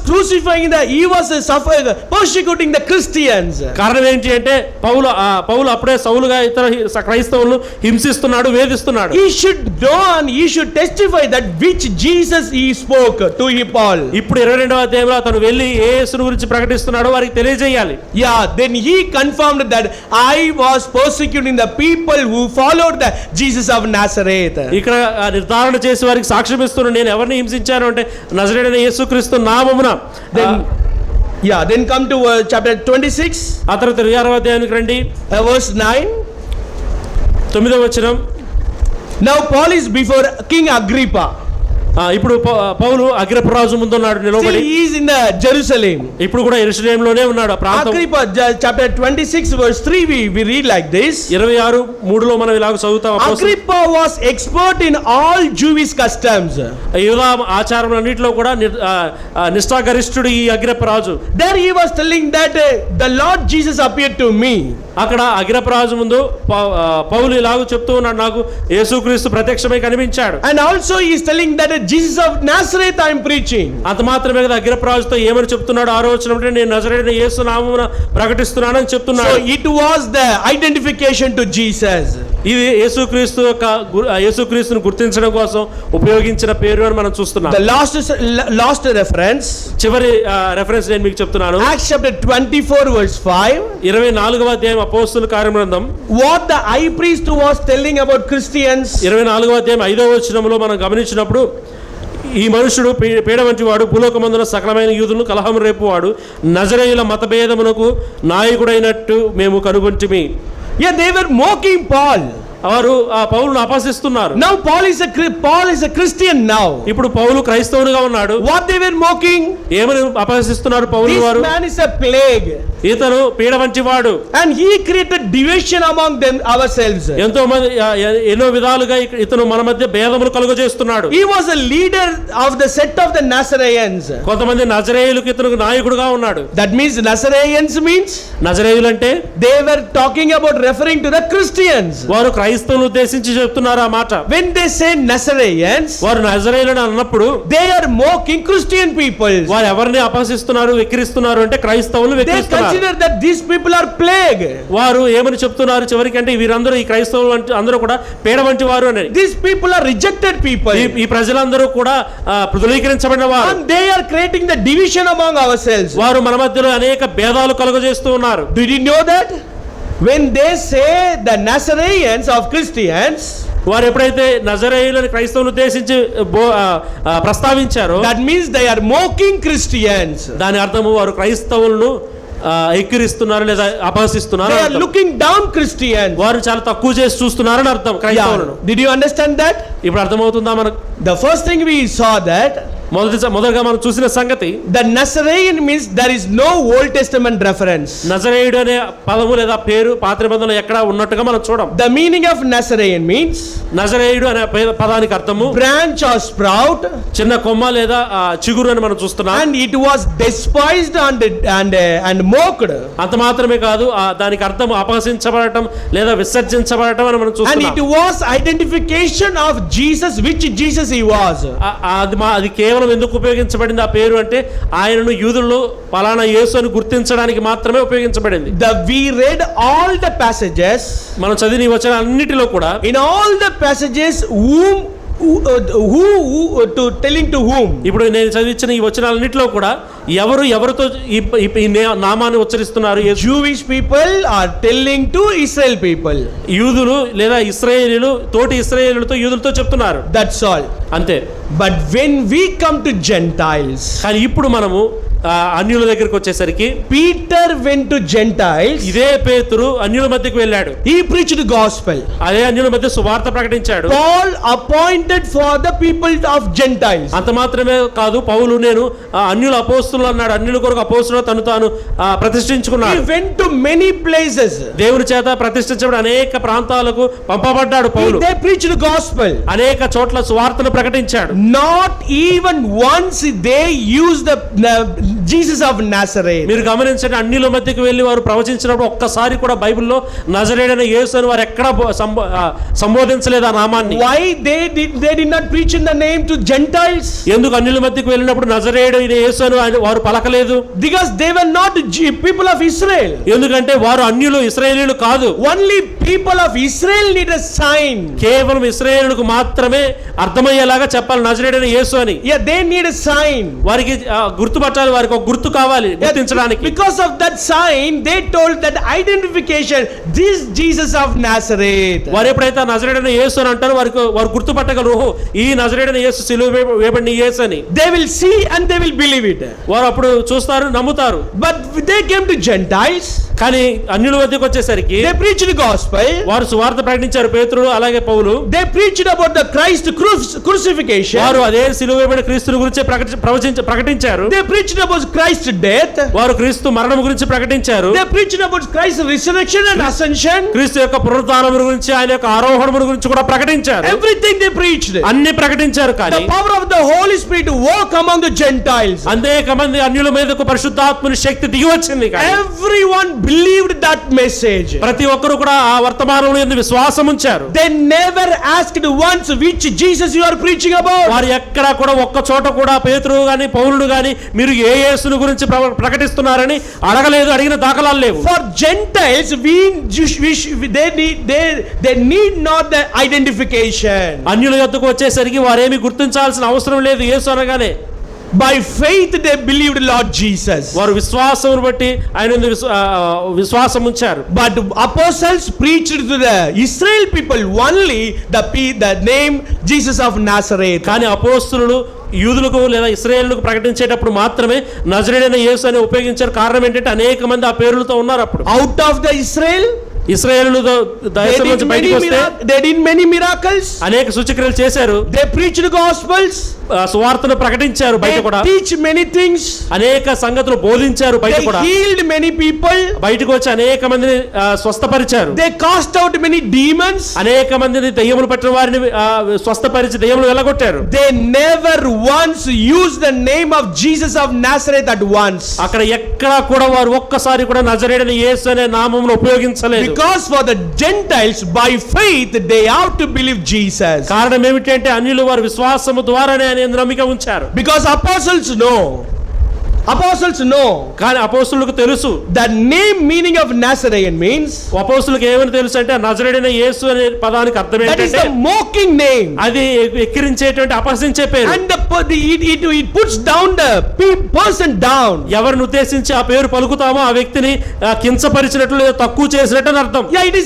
persecuting the Christians. కారణం ఏంటి అంటే పౌలు అప్పుడే సౌలుగా ఇతర క్రైస్తవులను హింసిస్తున్నాడు, వేధిస్తున్నాడు. He should know and he should testify that which Jesus he spoke to Paul. ఇప్పుడు 22వ అధ్యాయంలో అతను వెళ్ళి యేసును గురించి ప్రకటిస్తున్నాడు, వారికి తెలియజేయాలి. Yeah, then he confirmed that I was persecuting the people who followed the Jesus of Nazareth. ఇక్కడ నిర్ధారణ చేసి వారికి సాక్ష్యం ఇస్తున్నాడు, నేను ఎవరిని హింసించాను అంటే నజరేయుడైన యేసుక్రీస్తు నామమున. Then come to chapter 26. ఆ తర్వాత 26వ అధ్యాయానికి రండి. Verse 9. 9వ వచనం. Now Paul is before King Agrippa. ఇప్పుడు పౌలు అగ్రిప్పరాజు ముందున్నాడు నిలబడి. He is in the Jerusalem. ఇప్పుడు కూడా యెరూషలేములోనే ఉన్నాడు. ఆ ప్రాంతం Agrippa chapter 26 verse 3 we read like this. 26:3లో మనం ఇలాగ చదువుతాం. Agrippa was expert in all Jewish customs. యూదా ఆచారములన్నిటిలో కూడా నిష్ఠాగరిష్ఠుడు ఈ అగ్రిప్పరాజు. There he was telling that the Lord Jesus appeared to me. అక్కడ అగ్రిప్పరాజు ముందు పౌలు ఇలాగ చెప్తూ ఉన్నాడు, నాకు యేసుక్రీస్తు ప్రత్యక్షమై కనిపించాడు. And also he is telling that Jesus of Nazareth I am preaching. అంత మాత్రమే కదా అగ్రిప్పరాజుతో ఏమని చెప్తున్నాడు? 6వ వచనంలో నేను నజరేయుడైన యేసు నామమున ప్రకటిస్తున్నానని చెప్తున్నాడు. So it was the identification to Jesus. ఇది యేసుక్రీస్తును గుర్తించడం కోసం ఉపయోగించిన పేరు అని మనం చూస్తున్నాం. The last reference, చివరి రెఫరెన్స్ నేను మీకు చెప్తున్నాను. Acts chapter 24 verse 5. 24వ అధ్యాయం అపోస్తలుల కార్యగ్రంథం. What the high priest was telling about Christians. 24వ అధ్యాయం 5వ వచనంలో మనం గమనించినప్పుడు, ఈ మనుషుడు పీడ వంటి వాడు, భూలోకమందున సకలమైన యూదులను కలహం రేపువాడు, నజరేయుల మతభేదమునకు నాయకుడైనట్టు మేము కనుగొంటిమి. Yeah, they were mocking Paul. వారు ఆ పౌలును అపహసిస్తున్నారు. Now Paul is a Christian now. ఇప్పుడు పౌలు క్రైస్తవునిగా ఉన్నాడు. What they were mocking? ఏమని అపహసిస్తున్నారు పౌలు వారు? This man is a plague. ఇతను పీడ వంటి వాడు. And he created division among them ourselves. ఎంతో మంది ఎన్నో విధాలుగా ఇతను మన మధ్య భేదములు కలుగజేస్తున్నాడు. He was a leader of the set of the Nazareans. కొంతమంది నజరేయులకు ఇతను నాయకుడుగా ఉన్నాడు. That means Nazareans means నజరేయులు అంటే they were talking about referring to the Christians. వారు క్రైస్తవులను ఉద్దేశించి చెప్తున్నారు ఆ మాట. When they say Nazareans, వారు నజరేయులను అన్నప్పుడు they are mocking Christian people. వారు ఎవరిని అపహసిస్తున్నారు, వెక్కిరిస్తున్నారు అంటే క్రైస్తవులు They వెక్కిరిస్తున్నారు. consider that these people are plague. వారు ఏమని చెప్తున్నారు చివరికి అంటే వీరందరూ ఈ క్రైస్తవులు అందరూ కూడా పీడ వంటి వారు అని. These people are rejected people. ఈ ప్రజలందరూ కూడా ధృవీకరించబడిన వారు. And they are creating the division among ourselves. వారు మన మధ్యలో అనేక భేదాలు కలుగజేస్తూ ఉన్నారు. Did you know that? When they say the Nazareans of Christians, వారు ఎప్పుడైతే నజరేయులను క్రైస్తవులను ఉద్దేశించి ప్రస్తావించారో, that means they are mocking Christians. దాని అర్థము వారు క్రైస్తవులను ఎక్కిరిస్తున్నారు లేదా అపహసిస్తున్నారు. They are looking down Christians. వారు చాలా తక్కువ చేసి చూస్తున్నారని అర్థం క్రైస్తవులను. Did you understand that? ఇప్పుడు అర్థమవుతుందా మనకు? The first thing we saw that మొదటగా మనం చూసిన సంగతి, the Nazarene means there is no Old Testament reference. నజరేయుడు అనే పదము లేదా పేరు పాత నిబంధనలో ఎక్కడ ఉన్నట్టుగా మనం చూడం. The meaning of Nazarene means నజరేయుడు అనే పదానికి అర్థము branch or sprout, చిన్న కొమ్మ లేదా చిగురు అని మనం చూస్తున్నాం. and it was despised and mocked. అంత మాత్రమే కాదు, దానికి అర్థం అపహసించబడటం లేదా విసర్జించబడటం అని మనం చూస్తున్నాం. And it was identification of Jesus, which Jesus he was. అది కేవలం ఎందుకు ఉపయోగించబడింది ఆ పేరు అంటే ఆయనను యూదుల్లో పలానా యేసు అని గుర్తించడానికి మాత్రమే ఉపయోగించబడింది. We read all the passages. మనం చదివిన ఈ వచనాలన్నిటిలో కూడా, in all the passages who to telling to whom. ఇప్పుడు నేను చదివించిన ఈ వచనాలన్నిటిలో కూడా ఎవరితో ఈ నామాన్ని ఉచ్చరిస్తున్నారు? Jewish people are telling to Israel people. యూదులు లేదా ఇశ్రాయేలీయులు తోటి ఇశ్రాయేలీయులతో యూదులతో చెప్తున్నారు. That's all. అంతే. But when we come to Gentiles, కానీ ఇప్పుడు మనము అన్యుల దగ్గరికి వచ్చేసరికి, Peter went to Gentiles. ఇదే పేతురు అన్యుల మధ్యకు వెళ్ళాడు. He preached the gospel. అదే అన్యుల మధ్య సువార్త ప్రకటించాడు. Paul appointed for the people of Gentiles. అంత మాత్రమే కాదు, పౌలు నేను అన్యుల అపోస్తులు అన్నాడు. అన్యుల కొరకు అపోస్తులు తాను ప్రతిష్ఠించుకున్నాడు. He went to many places. దేవుని చేత ప్రతిష్ఠించబడి అనేక ప్రాంతాలకు పంపబడ్డాడు పౌలు. They preached the gospel. అనేక చోట్ల సువార్తను ప్రకటించాడు. Not even once they used the Jesus of Nazareth. మీరు గమనించండి, అన్యుల మధ్యకు వెళ్ళి వారు ప్రవచించినప్పుడు ఒక్కసారి కూడా బైబిల్లో నజరేయుడైన యేసు అని వారు ఎక్కడ సంబోధించలేదు ఆ నామాన్ని. Why they did not preach in the name to Gentiles? ఎందుకు అన్యుల మధ్యకు వెళ్ళినప్పుడు నజరేయుడైన యేసు అని వారు పలకలేదు? Because they were not people of Israel. ఎందుకంటే వారు అన్యులు, ఇశ్రాయేలీయులు కాదు. Only people of Israel need a sign. కేవలం ఇశ్రాయేలుకు మాత్రమే అర్థమయ్యేలాగా చెప్పాలి నజరేయుడైన యేసు అని. Yeah, they need a sign. వారికి గుర్తుపట్టాలి, వారికి ఒక గుర్తు కావాలి గుర్తించడానికి. Because of that sign they told that identification, this Jesus of Nazareth. వారు ఎప్పుడైతే నజరేయుడైన యేసు అని అంటారో వారు గుర్తుపట్టగలరు, ఈ నజరేయుడైన యేసు సిలువ వేయబడిన యేసు అని. They will see and they will believe it. వారు అప్పుడు చూస్తారు, నమ్ముతారు. But they came to Gentiles. కానీ అన్యుల వద్దకు వచ్చేసరికి they preached the gospel. వారు సువార్త ప్రకటించారు. పేతురు అలాగే పౌలు they preached about the Christ crucifixion. వారు అదే సిలువ వేయబడిన క్రీస్తుని గురించి ప్రకటించారు. they preached about Christ's death. వారు క్రీస్తు మరణం గురించి ప్రకటించారు. they preached about Christ's resurrection and ascension. క్రీస్తు యొక్క పునరుత్థానం గురించి, ఆయన యొక్క ఆరోహణం గురించి కూడా ప్రకటించారు. everything they preached. అన్ని ప్రకటించారు. కానీ the power of the Holy Spirit work among the Gentiles. అనేక మంది అన్యుల మీదకు పరిశుద్ధాత్మని శక్తి దిగి వచ్చింది. everyone believed that message. ప్రతి ఒక్కరు కూడా ఆ వర్తమానంలో యందు విశ్వాసం ఉంచారు. They never asked once which Jesus you are preaching about. వారు ఎక్కడ కూడా ఒక్క చోట కూడా పేతురు గాని పౌలుడు గాని మీరు ఏ యేసుని గురించి ప్రకటిస్తున్నారని అడగలేదు, అడిగిన దాఖలాలు లేవు. For Gentiles, they need not the identification. అన్యుల యొద్దకు వచ్చేసరికి వారేమి గుర్తించాల్సిన అవసరం లేదు. యేసు అనగానే By faith they believed Lord Jesus. వారు విశ్వాసమును బట్టి ఆయన యందు విశ్వాసం ఉంచారు. But apostles preached to the Israel people only the name Jesus of Nazareth. కానీ అపోస్తలులు యూదులకు లేదా ఇశ్రాయేలులకు ప్రకటించేటప్పుడు మాత్రమే నజరేయుడైన యేసు అని ఉపయోగించారు. కారణం ఏంటంటే అనేక మంది ఆ పేర్లతో ఉన్నారు. అప్పుడు Out of the Israel, ఇశ్రాయేలు దేశం నుంచి బయటికి వస్తే they did many miracles. అనేక సూచక్రియలు చేశారు. They preached gospels. సువార్తను ప్రకటించారు. బయట కూడా They teach many things. అనేక సంగతులు బోధించారు. బయట They కూడా healed many people. బయటకు వచ్చి అనేక మందిని స్వస్థపరిచారు. They cast out many demons. అనేక మందిని దెయ్యములు పట్టిన వారిని స్వస్థపరిచి దెయ్యములు వెళ్ళగొట్టారు. They never once used the name of Jesus of Nazareth at once. అక్కడ ఎక్కడా కూడా వారు ఒక్కసారి కూడా నజరేయుడైన యేసు అనే నామమును ఉపయోగించలేదు. Because for the Gentiles, by faith they have to believe Jesus. కారణం ఏమిటంటే అన్యులు వారు విశ్వాసము ద్వారానే ఆయన యందు నమ్మిక ఉంచారు. Because apostles know. కానీ అపోస్తులకు తెలుసు The name meaning of Nazarene means. అపోస్తులకు ఏమని తెలుసు అంటే నజరేయుడైన యేసు అనే పదానికి అర్థం That is ఏంటంటే the mocking name. అది ఎక్కిరించేటువంటి అపహసించే పేరు. And it puts down the person down. ఎవరిని ఉద్దేశించి ఆ పేరు పలుకుతామో ఆ వ్యక్తిని కించపరిచినట్లు లేదా తక్కువ చేసినట్టు అని అర్థం. Yeah, it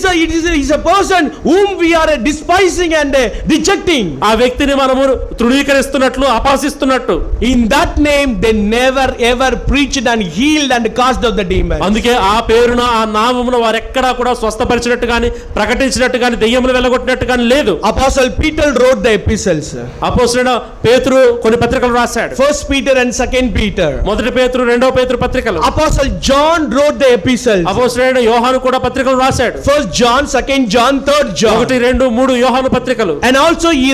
is a person whom we are despising and rejecting. ఆ వ్యక్తిని మనము తృణీకరిస్తున్నట్లు అపహసిస్తున్నట్టు. In that name they never ever preached and healed and cast out the demons. అందుకే ఆ పేరున ఆ నామమున వారు ఎక్కడా కూడా స్వస్థపరిచినట్టు గాని ప్రకటించినట్టు గాని దెయ్యములు వెళ్ళగొట్టినట్టు గాని లేదు. Apostle Peter wrote the epistles. అపోస్తలుడైన పేతురు కొన్ని పత్రికలు రాశాడు. First Peter and Second Peter. మొదటి పేతురు రెండవ పేతురు పత్రికలు. Apostle John wrote the epistles. అపోస్తలుడైన యోహాను కూడా పత్రికలు రాశాడు. First John, Second John, Third John. 1, 2, 3 యోహాను పత్రికలు. And also he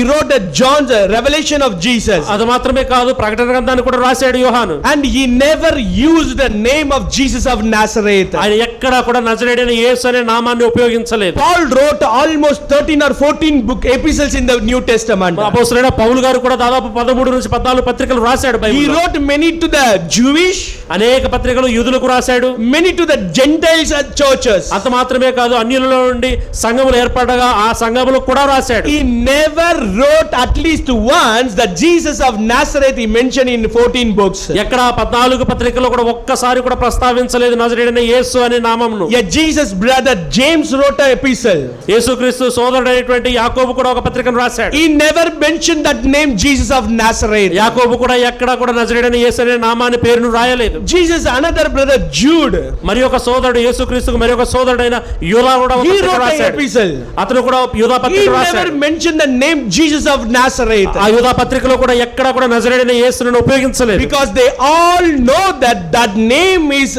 wrote the John's revelation of Jesus. అది మాత్రమే కాదు ప్రకటన గ్రంథాన్ని కూడా రాశాడు యోహాను. And he never used the name of Jesus of Nazareth. ఆయన ఎక్కడా కూడా నజరేయుడైన యేసు అనే నామాన్ని ఉపయోగించలేదు. Paul wrote almost 13 or 14 epistles in the New Testament. అపోస్తలుడైన పౌలు గారు కూడా దాదాపు 13 నుంచి 14 పత్రికలు రాశాడు He బైబిల్లో. wrote many to the Jewish, అనేక పత్రికలు యూదులకు రాశాడు. many to the Gentiles and churches. అంత మాత్రమే కాదు అన్యులలో నుండి సంఘములు ఏర్పడగా ఆ సంఘములకు కూడా రాశాడు. He never wrote at least once that Jesus of Nazareth he mentioned in 14 books. ఎక్కడ 14 పత్రికల్లో కూడా ఒక్కసారి కూడా ప్రస్తావించలేదు నజరేయుడైన యేసు అనే నామమును. Yeah, Jesus' brother James wrote an epistle. యేసుక్రీస్తు సోదరుడైనటువంటి యాకోబు కూడా ఒక పత్రికను రాశాడు. He never mentioned that name Jesus of Nazareth. యాకోబు కూడా ఎక్కడ కూడా నజరేయుడైన యేసు అనే నామాన్ని పేరును రాయలేదు. Jesus another brother Jude. మరి ఒక సోదరుడు యేసుక్రీస్తుకు మరి ఒక సోదరుడైన యూదా కూడా ఒక He పత్రిక wrote an రాశాడు. epistle. అతను కూడా యూదా He పత్రిక never రాశాడు. mentioned the name Jesus of Nazareth. ఆ యూదా పత్రికలో కూడా ఎక్కడ కూడా నజరేయుడైన యేసును ఉపయోగించలేదు. Because they all know that name is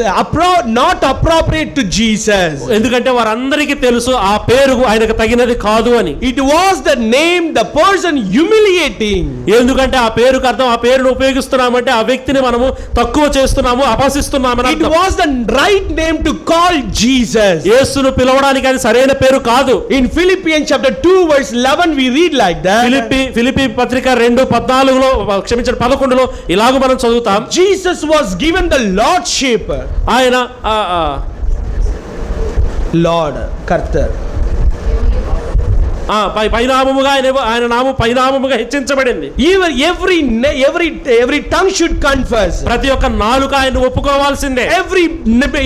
not appropriate to Jesus. ఎందుకంటే వారందరికీ తెలుసు ఆ పేరు ఆయనకు తగినది కాదు అని. It was the name the person humiliating. ఎందుకంటే ఆ పేరుకు అర్థం ఆ పేరును ఉపయోగిస్తున్నామంటే ఆ వ్యక్తిని మనము తక్కువ చేస్తున్నాము అపహసిస్తున్నామని It అర్థం. was the right name to call Jesus. యేసును పిలవడానికి అది సరైన పేరు కాదు. In Philippians chapter 2 verse 11 we read like that. Philippi పత్రిక 2:14లో క్షమించండి 11లో ఇలాగ మనం చదువుతాం. Jesus was given the lordship. ఆయన Lord, Kartar. పైనామముగా ఆయన నామం పైనామముగా హెచ్చించబడింది. Even every tongue should confess. ప్రతి ఒక్క నాలుక ఆయన ఒప్పుకోవాల్సిందే.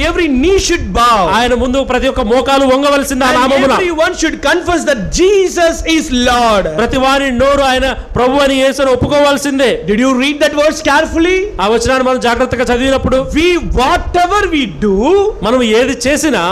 Every knee should bow. ఆయన ముందు ప్రతి ఒక్క మోకాలు వంగవలసిందే ఆ నామమున. Everyone should confess that Jesus is Lord. ప్రతి వారి నోరు ఆయన ప్రభు అని యేసును ఒప్పుకోవాల్సిందే. Did you read that verse carefully? ఆ వచనాన్ని మనం జాగ్రత్తగా చదివినప్పుడు whatever we do, మనం ఏది చేసినా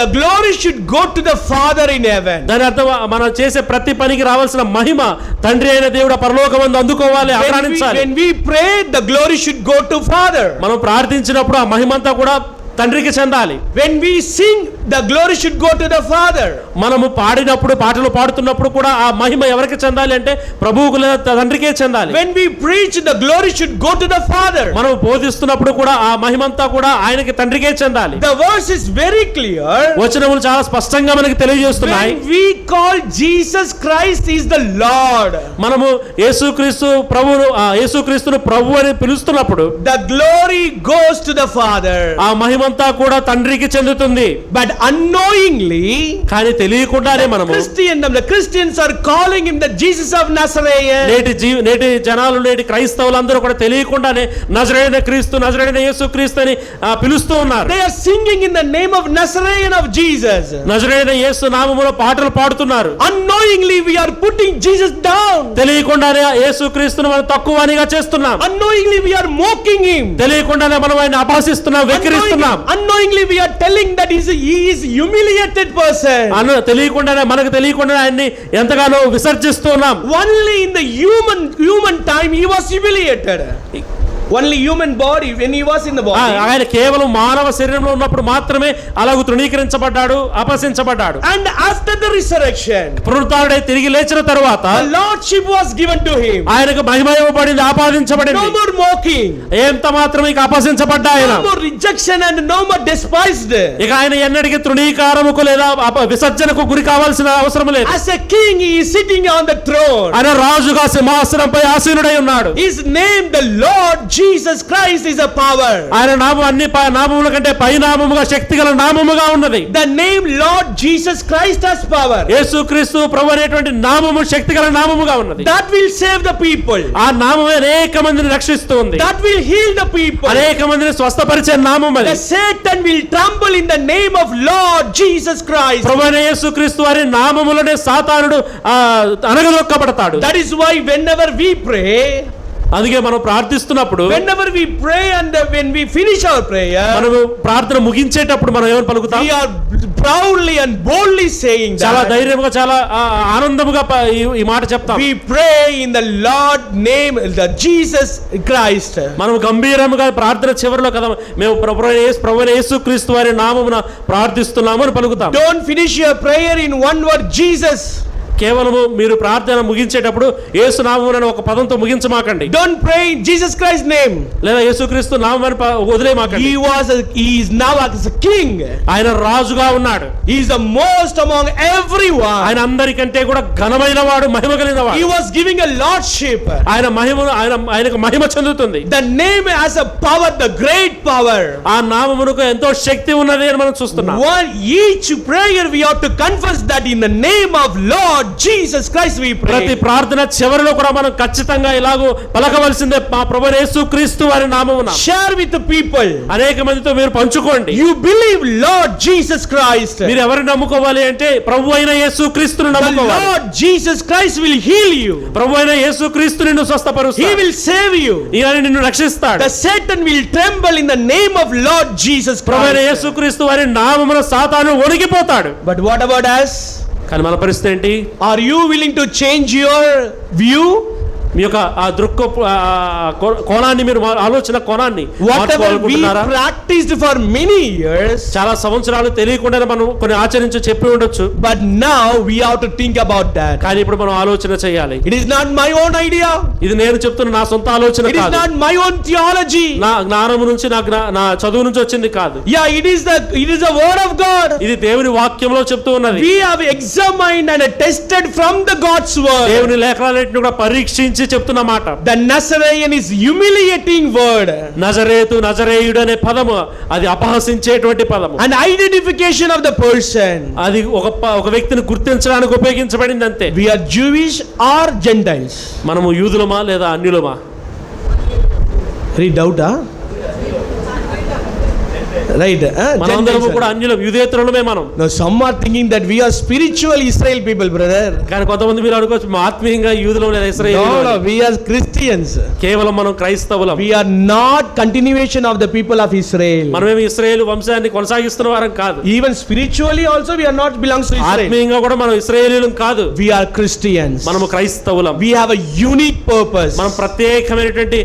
the glory should go to the Father in heaven. దాని అర్థం మనం చేసే ప్రతి పనికి రావాల్సిన మహిమ తండ్రి అయిన దేవుడు పరలోకమందు అందుకోవాలి, ఆరాధించాలి. When we pray, the glory should go to Father. మనం ప్రార్థించినప్పుడు ఆ మహిమంతా కూడా తండ్రికి చెందాలి. When we sing, the glory should go to the Father. మనము పాడినప్పుడు పాటలు పాడుతున్నప్పుడు కూడా ఆ మహిమ ఎవరికి చెందాలి అంటే ప్రభువుకు లేదా తండ్రికే చెందాలి. When we preach, the glory should go to the Father. మనం బోధిస్తున్నప్పుడు కూడా ఆ మహిమంతా కూడా ఆయనకి తండ్రికే చెందాలి. The verse is very clear. వచనములు చాలా స్పష్టంగా మనకి తెలియజేస్తున్నాయి. When we call Jesus Christ is the Lord, మనము యేసుక్రీస్తు ప్రభువును యేసుక్రీస్తును ప్రభు అని పిలుస్తున్నప్పుడు the glory goes to the Father. ఆ మహిమంతా కూడా తండ్రికి చెందుతుంది. But unknowingly, కానీ తెలియకుండానే మనము the Christians are calling him the Jesus of Nazareth. నేటి జనాలు నేటి క్రైస్తవులందరూ కూడా తెలియకుండానే నజరేయుడైన క్రీస్తు నజరేయుడైన యేసుక్రీస్తు అని పిలుస్తూ ఉన్నారు. They are singing in the name of Nazarene of Jesus. నజరేయుడైన యేసు నామములో పాటలు పాడుతున్నారు. Unknowingly we are putting Jesus down. తెలియకుండానే యేసుక్రీస్తును మనం తక్కువనిగా చేస్తున్నాం. Unknowingly we are mocking him. తెలియకుండానే మనం ఆయన అపహసిస్తున్నాం, వెక్కిరిస్తున్నాం. Unknowingly we are telling that he is humiliated person. మనకు తెలియకుండానే ఆయన్ని ఎంతగానో విసర్జిస్తున్నాం. Only in the human time he was humiliated. Only human body when he was in the body. ఆయన కేవలం మానవ శరీరంలో ఉన్నప్పుడు మాత్రమే అలాగూ తృణీకరించబడ్డాడు, అపహసించబడ్డాడు. And after the resurrection, పునరుత్థానుడై తిరిగి లేచిన తరువాత the lordship was given to him. ఆయనకు మహిమ ఇవ్వబడింది, ఆపాదించబడింది. No more mocking. ఎంత మాత్రం ఇక అపహసించబడ్డా ఆయన. No more rejection and no more despised. ఇక ఆయన ఎన్నటికీ తృణీకారముకు లేదా విసర్జనకు గురి కావాల్సిన అవసరం లేదు. As a king he is sitting on the throne. ఆయన రాజుగా సింహాసనంపై ఆసీనుడై ఉన్నాడు. His name the Lord Jesus Christ is a power. ఆయన నామం అన్ని నామముల కంటే పై నామముగా శక్తిగల నామముగా ఉన్నది. The name Lord Jesus Christ has power. యేసుక్రీస్తు ప్రభు అనేటువంటి నామము శక్తిగల నామముగా ఉన్నది. That will save the people. ఆ నామమే అనేక మందిని రక్షిస్తుంది. That will heal the people. అనేక మందిని స్వస్థపరిచే నామం అది. The Satan will tremble in the name of Lord Jesus Christ. ప్రభు అయిన యేసుక్రీస్తు వారి నామములోనే సాతానుడు అనగదొక్కబడతాడు. That is why whenever we pray, అందుకే మనం ప్రార్థిస్తున్నప్పుడు whenever we pray and when we finish our prayer, మనము ప్రార్థన ముగించేటప్పుడు మనం ఏమని పలుకుతాం? we are proudly and boldly saying that చాలా ధైర్యంగా చాలా ఆనందముగా ఈ మాట చెప్తాం. we pray in the Lord name, the Jesus Christ. మనం గంభీరంగా ప్రార్థన చివరిలో కదా మేము ప్రభువైన యేసుక్రీస్తు వారి నామమున ప్రార్థిస్తున్నాము అని పలుకుతాం. Don't finish your prayer in one word Jesus. కేవలము మీరు ప్రార్థన ముగించేటప్పుడు యేసు నామమున ఒక పదంతో ముగించమాకండి. Don't pray in Jesus Christ's name. లేదా యేసుక్రీస్తు నామమున వదిలేయమాకండి. He is now as a king. ఆయన రాజుగా ఉన్నాడు. He is the most among everyone. ఆయన అందరికంటే కూడా ఘనమైన వాడు, మహిమ కలిగిన వాడు. He was giving a lordship. ఆయనకు మహిమ చెందుతుంది. The name has a power, the great power. ఆ నామమునకు ఎంతో శక్తి ఉన్నది అని మనం చూస్తున్నాం. Each prayer we ought to confess that in the name of Lord Jesus Christ we pray. ప్రతి ప్రార్థన చివరిలో కూడా మనం ఖచ్చితంగా ఇలాగూ పలకవలసిందే, మా ప్రభువైన యేసుక్రీస్తు వారి నామమున. Share with the people. అనేక మందితో మీరు పంచుకోండి. You believe Lord Jesus Christ. మీరు ఎవరిని నమ్ముకోవాలి అంటే ప్రభువైన యేసుక్రీస్తును నమ్ముకోవాలి. The Lord Jesus Christ will heal you. ప్రభువైన యేసుక్రీస్తు నిన్ను స్వస్థపరుస్తాడు. He will save you. ఆయన నిన్ను రక్షిస్తాడు. The Satan will tremble in the name of Lord Jesus Christ. ప్రభువైన యేసుక్రీస్తు వారి నామమున సాతాను వణికిపోతాడు. But what about us? కానీ మన పరిస్థితి ఏంటి? Are you willing to change your view? మీ యొక్క ఆ కోణాన్ని మీరు ఆలోచన కోణాన్ని whatever we practiced for many years, చాలా సంవత్సరాలు తెలియకుండానే మనం కొన్ని ఆచరించి చెప్పి ఉండొచ్చు. but now we have to think about that. కానీ ఇప్పుడు మనం ఆలోచన చేయాలి. It is not my own idea. ఇది నేను చెప్తున్న నా సొంత ఆలోచన కాదు. It is not my own theology. నా జ్ఞానము నుంచి నా చదువు నుంచి వచ్చింది కాదు. Yeah, it is the word of God. ఇది దేవుని వాక్యంలో చెప్తూ ఉన్నది. We have examined and tested from the God's word. దేవుని లేఖనాలన్నిటిని కూడా పరీక్షించి చెప్తున్న మాట. The Nazarene is humiliating word. నజరేయుడు అనే పదము అది అపహసించేటువంటి పదము. An identification of the person. అది ఒక వ్యక్తిని గుర్తించడానికి ఉపయోగించబడింది అంతే. We are Jewish or Gentiles. మనము యూదులమా లేదా అన్యులమా? Any doubt? Right? మనందరము కూడా అన్యులం, యూదేతరులమే మనం. Now some are thinking that we are spiritual Israel people, brother. కానీ కొంతమంది మీరు అనుకోవచ్చు ఆత్మీయంగా యూదులం లేదా ఇశ్రాయేలీయులం. No, we are Christians. కేవలం మనం క్రైస్తవులం. We are not continuation of the people of Israel. మనమేమి ఇశ్రాయేలు వంశాన్ని కొనసాగిస్తున్న వారం కాదు. Even spiritually also we are not belongs to Israel. ఆత్మీయంగా కూడా మనం ఇశ్రాయేలీయులం కాదు. We are Christians. మనము క్రైస్తవులం. We have a unique purpose. మనం ప్రత్యేకమైనటువంటి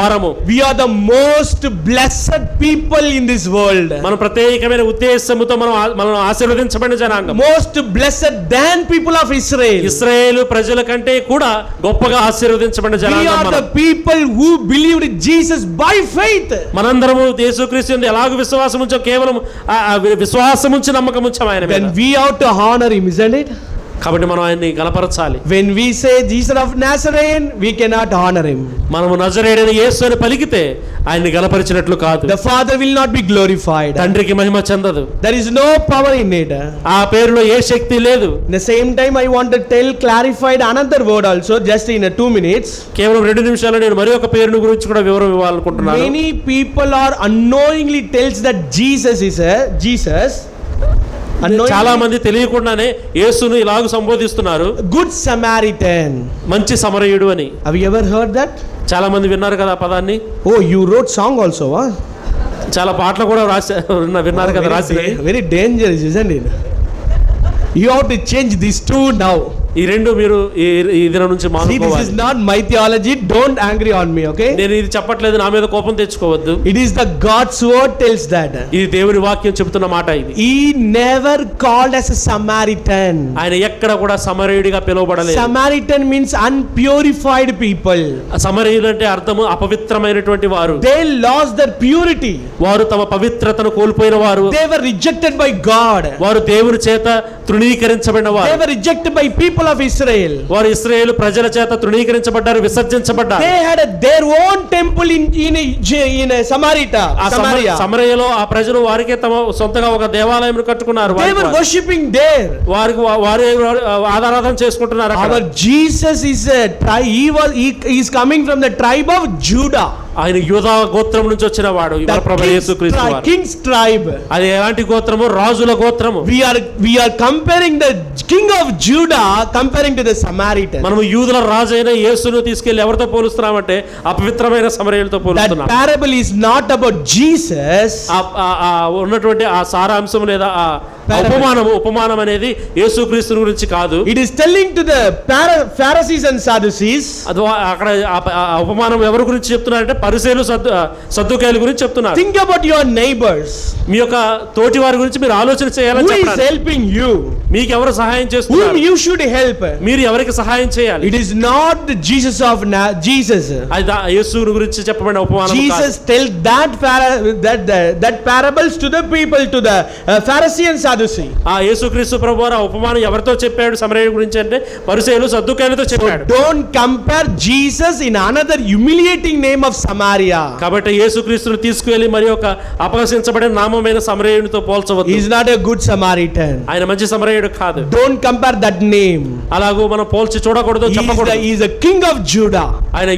వారము. We are the most blessed people in this world. world. మనం ప్రత్యేకమైన ఉద్దేశముతో మనం ఆశీర్వదించబడిన జనాంగం. Most blessed than people of Israel. ఇశ్రాయేలు ప్రజల కంటే కూడా గొప్పగా ఆశీర్వదించబడిన We జనాంగం are the మనం. people who believed Jesus by faith. మనందరము యేసుక్రీస్తు యందు ఎలాగ విశ్వాసం ఉంచో కేవలం విశ్వాసం ఉంచి నమ్మకం ఉంచాం ఆయన మీద. Then we ought to honor him, isn't it? కాబట్టి మనం ఆయన్ని గణపరచాలి. When we say Jesus of Nazarene, we cannot honor him. మనము నజరేయుడైన యేసు అని పలికితే ఆయన్ని గణపరిచినట్లు కాదు. The Father will not be glorified. తండ్రికి మహిమ చెందదు. There is no power in it. ఆ పేరులో ఏ శక్తి లేదు. In the same time, I want to clarified another word also, just in 2 minutes. కేవలం 2 నిమిషాల్లో నేను మరి ఒక పేరును గురించి కూడా వివరం ఇవ్వాలనుకుంటున్నాను. Many people are unknowingly tells that Jesus is Jesus. చాలా మంది తెలియకుండానే యేసును ఇలాగ సంబోధిస్తున్నారు, Good Samaritan. మంచి సమరయుడు అని. Have you ever heard that? చాలా మంది విన్నారు కదా ఆ పదాన్ని. Oh, you wrote song also, huh? చాలా పాటలు కూడా విన్నారు కదా రాసి. Very dangerous, isn't it? You have to change these two now. ఈ రెండు మీరు ఈ దినం నుంచి See, this మానుకోవాలి. is not my theology. Don't angry on me, okay? నేను ఇది చెప్పట్లేదు, నా మీద కోపం తెచ్చుకోవద్దు. It is the God's word tells that. ఇది దేవుని వాక్యం చెబుతున్న మాట ఇది. He never called as a Samaritan. ఆయన ఎక్కడ కూడా సమరయుడిగా పిలువబడలేదు. Samaritan means unpurified people. సమరయులు అంటే అర్థము అపవిత్రమైనటువంటి వారు. They lost their purity. వారు తమ పవిత్రతను కోల్పోయిన వారు. They were rejected by God. వారు దేవుని చేత తృణీకరించబడిన They వారు. were rejected by people of Israel. వారు ఇశ్రాయేలు ప్రజల చేత తృణీకరించబడ్డారు, విసర్జించబడ్డారు. They had their own temple in Samaria. సమరయలో ఆ ప్రజలు వారికే తమ సొంతగా ఒక దేవాలయం కట్టుకున్నారు. They were worshipping there. వారి ఆరాధన చేసుకుంటున్నారు. Our Jesus is he is coming from the tribe of Judah. ఆయన యూదా గోత్రం నుంచి వచ్చిన వాడు ప్రభు యేసుక్రీస్తు వారు. King's tribe. అది ఎలాంటి గోత్రము? రాజుల గోత్రము. We are comparing the king of Judah comparing to the Samaritan. మనము యూదుల రాజు అయిన యేసును తీసుకెళ్లి ఎవరితో పోలుస్తున్నామంటే అపవిత్రమైన సమరయులతో పోలుస్తున్నాం. That parable is not about Jesus. ఉన్నటువంటి ఆ సారాంశం లేదా ఆ ఉపమానం అనేది యేసుక్రీస్తు గురించి కాదు. It is telling to the Pharisees and Sadducees. అది అక్కడ ఉపమానం ఎవరి గురించి చెప్తున్నారంటే పరిసయ్యులు సద్దుకాయల గురించి చెప్తున్నారు. Think about your neighbors. మీ యొక్క తోటి వారి గురించి మీరు ఆలోచన చేయాలని Who చెప్పారు. is helping you? మీకు ఎవరు సహాయం Whom చేస్తున్నారు? you should help? మీరు ఎవరికి సహాయం చేయాలి? It is not the Jesus of Jesus. అది యేసు గురించి చెప్పబడిన ఉపమానం కాదు. Jesus tells that parables to the people, to the Pharisee and Sadducee. ఆ యేసుక్రీస్తు ప్రభువారు ఆ ఉపమానం ఎవరితో చెప్పాడు సమరయుడి గురించి అంటే పరిసయ్యులు సద్దుకాయలతో చెప్పాడు. Don't compare Jesus in another humiliating name of Samaria. కాబట్టి యేసుక్రీస్తును తీసుకువెళ్ళి మరి ఒక అపహసించబడిన నామమైన సమరయుడితో పోల్చవద్దు. He is not a good Samaritan. ఆయన మంచి సమరయుడు కాదు. Don't compare that name. అలాగూ మనం పోల్చి చూడకూడదు, చెప్పకూడదు. He is the king of Judah. ఆయన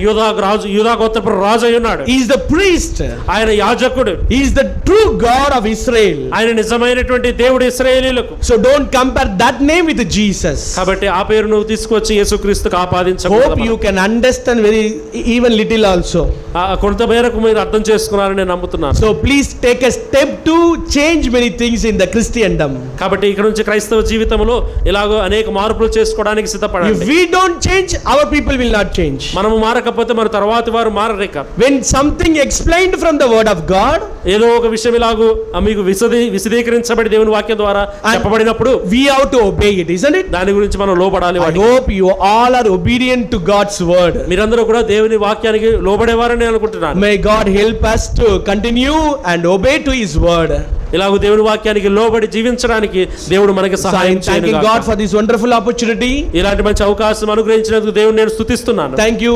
యూదా గోత్రపు రాజు అయి ఉన్నాడు. He is the priest. ఆయన యాజకుడు. He is the true God of Israel. ఆయన నిజమైనటువంటి దేవుడు ఇశ్రాయేలీయులకు. So don't compare that name with Jesus. కాబట్టి ఆ పేరు నువ్వు తీసుకొచ్చి యేసుక్రీస్తుకు ఆపాదించకూడదు. Hope you can understand even little also. కొంత మేరకు మీరు అర్థం చేసుకున్నారని నేను నమ్ముతున్నాను. So please take a step to change many things in the Christendom. కాబట్టి ఇక్కడ నుంచి క్రైస్తవ జీవితంలో ఇలాగో అనేక మార్పులు చేసుకోవడానికి సిద్ధపడాలి. If we don't change, our people will not change. మనము మారకపోతే మన తరువాతి వారు మారరేక. When something explained from the word of God, ఏదో ఒక విషయం ఇలాగూ మీకు విశదీకరించబడి దేవుని వాక్యం ద్వారా చెప్పబడినప్పుడు we have to obey it, isn't it? దాని గురించి మనం లోబడాలి. I hope you all are obedient to God's word. మీరందరూ కూడా దేవుని వాక్యానికి లోబడేవారని అనుకుంటున్నాను. May God help us to continue and obey to his word. ఇలాగ దేవుని వాక్యానికి లోబడి జీవించడానికి దేవుడు మనకి సహాయం చేయను. Thanking God for this wonderful opportunity. ఇలాంటి మంచి అవకాశం అనుగ్రహించినందుకు దేవుని నేను స్తుతిస్తున్నాను. Thank you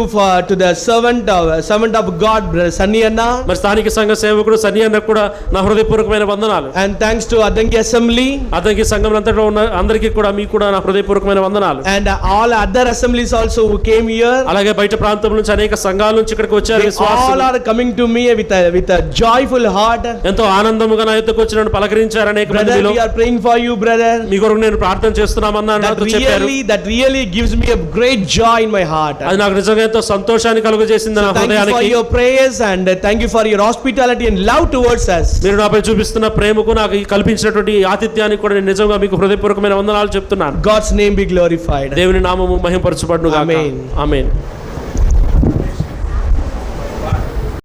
to the servant of God, Brother Sunny Anna. మరి స్థానిక సంఘ సేవకుడు సన్నీ అన్నకు కూడా నా హృదయపూర్వకమైన వందనాలు. And thanks to Adangi Assembly. Addanki సంఘం అంతటా ఉన్న అందరికీ కూడా మీకు కూడా నా హృదయపూర్వకమైన వందనాలు. And all other assemblies also who came here. అలాగే బయట ప్రాంతం నుంచి అనేక సంఘాల నుంచి ఇక్కడికి వచ్చారు. All are coming to me with a joyful heart. ఎంతో ఆనందముగా నా యొద్దకు వచ్చి నన్ను పలకరించారు అనేక మంది. Brother, we are praying for you, brother. మీ కొరకు నేను ప్రార్థన చేస్తున్నామన్నాను నాతో చెప్పారు. That really gives me a great joy in my heart. అది నాకు నిజంగా ఎంతో సంతోషాన్ని కలుగజేసింది నా హృదయానికి. Thank you for your prayers and thank you for your hospitality and love towards us. మీరు నాపై చూపిస్తున్న ప్రేమకు నాకు కల్పించినటువంటి ఆతిథ్యానికి కూడా నేను నిజంగా మీకు హృదయపూర్వకమైన వందనాలు చెప్తున్నాను. God's name be glorified. దేవుని నామము మహిమపరచబడును గాక. Amen. ఆమేన్.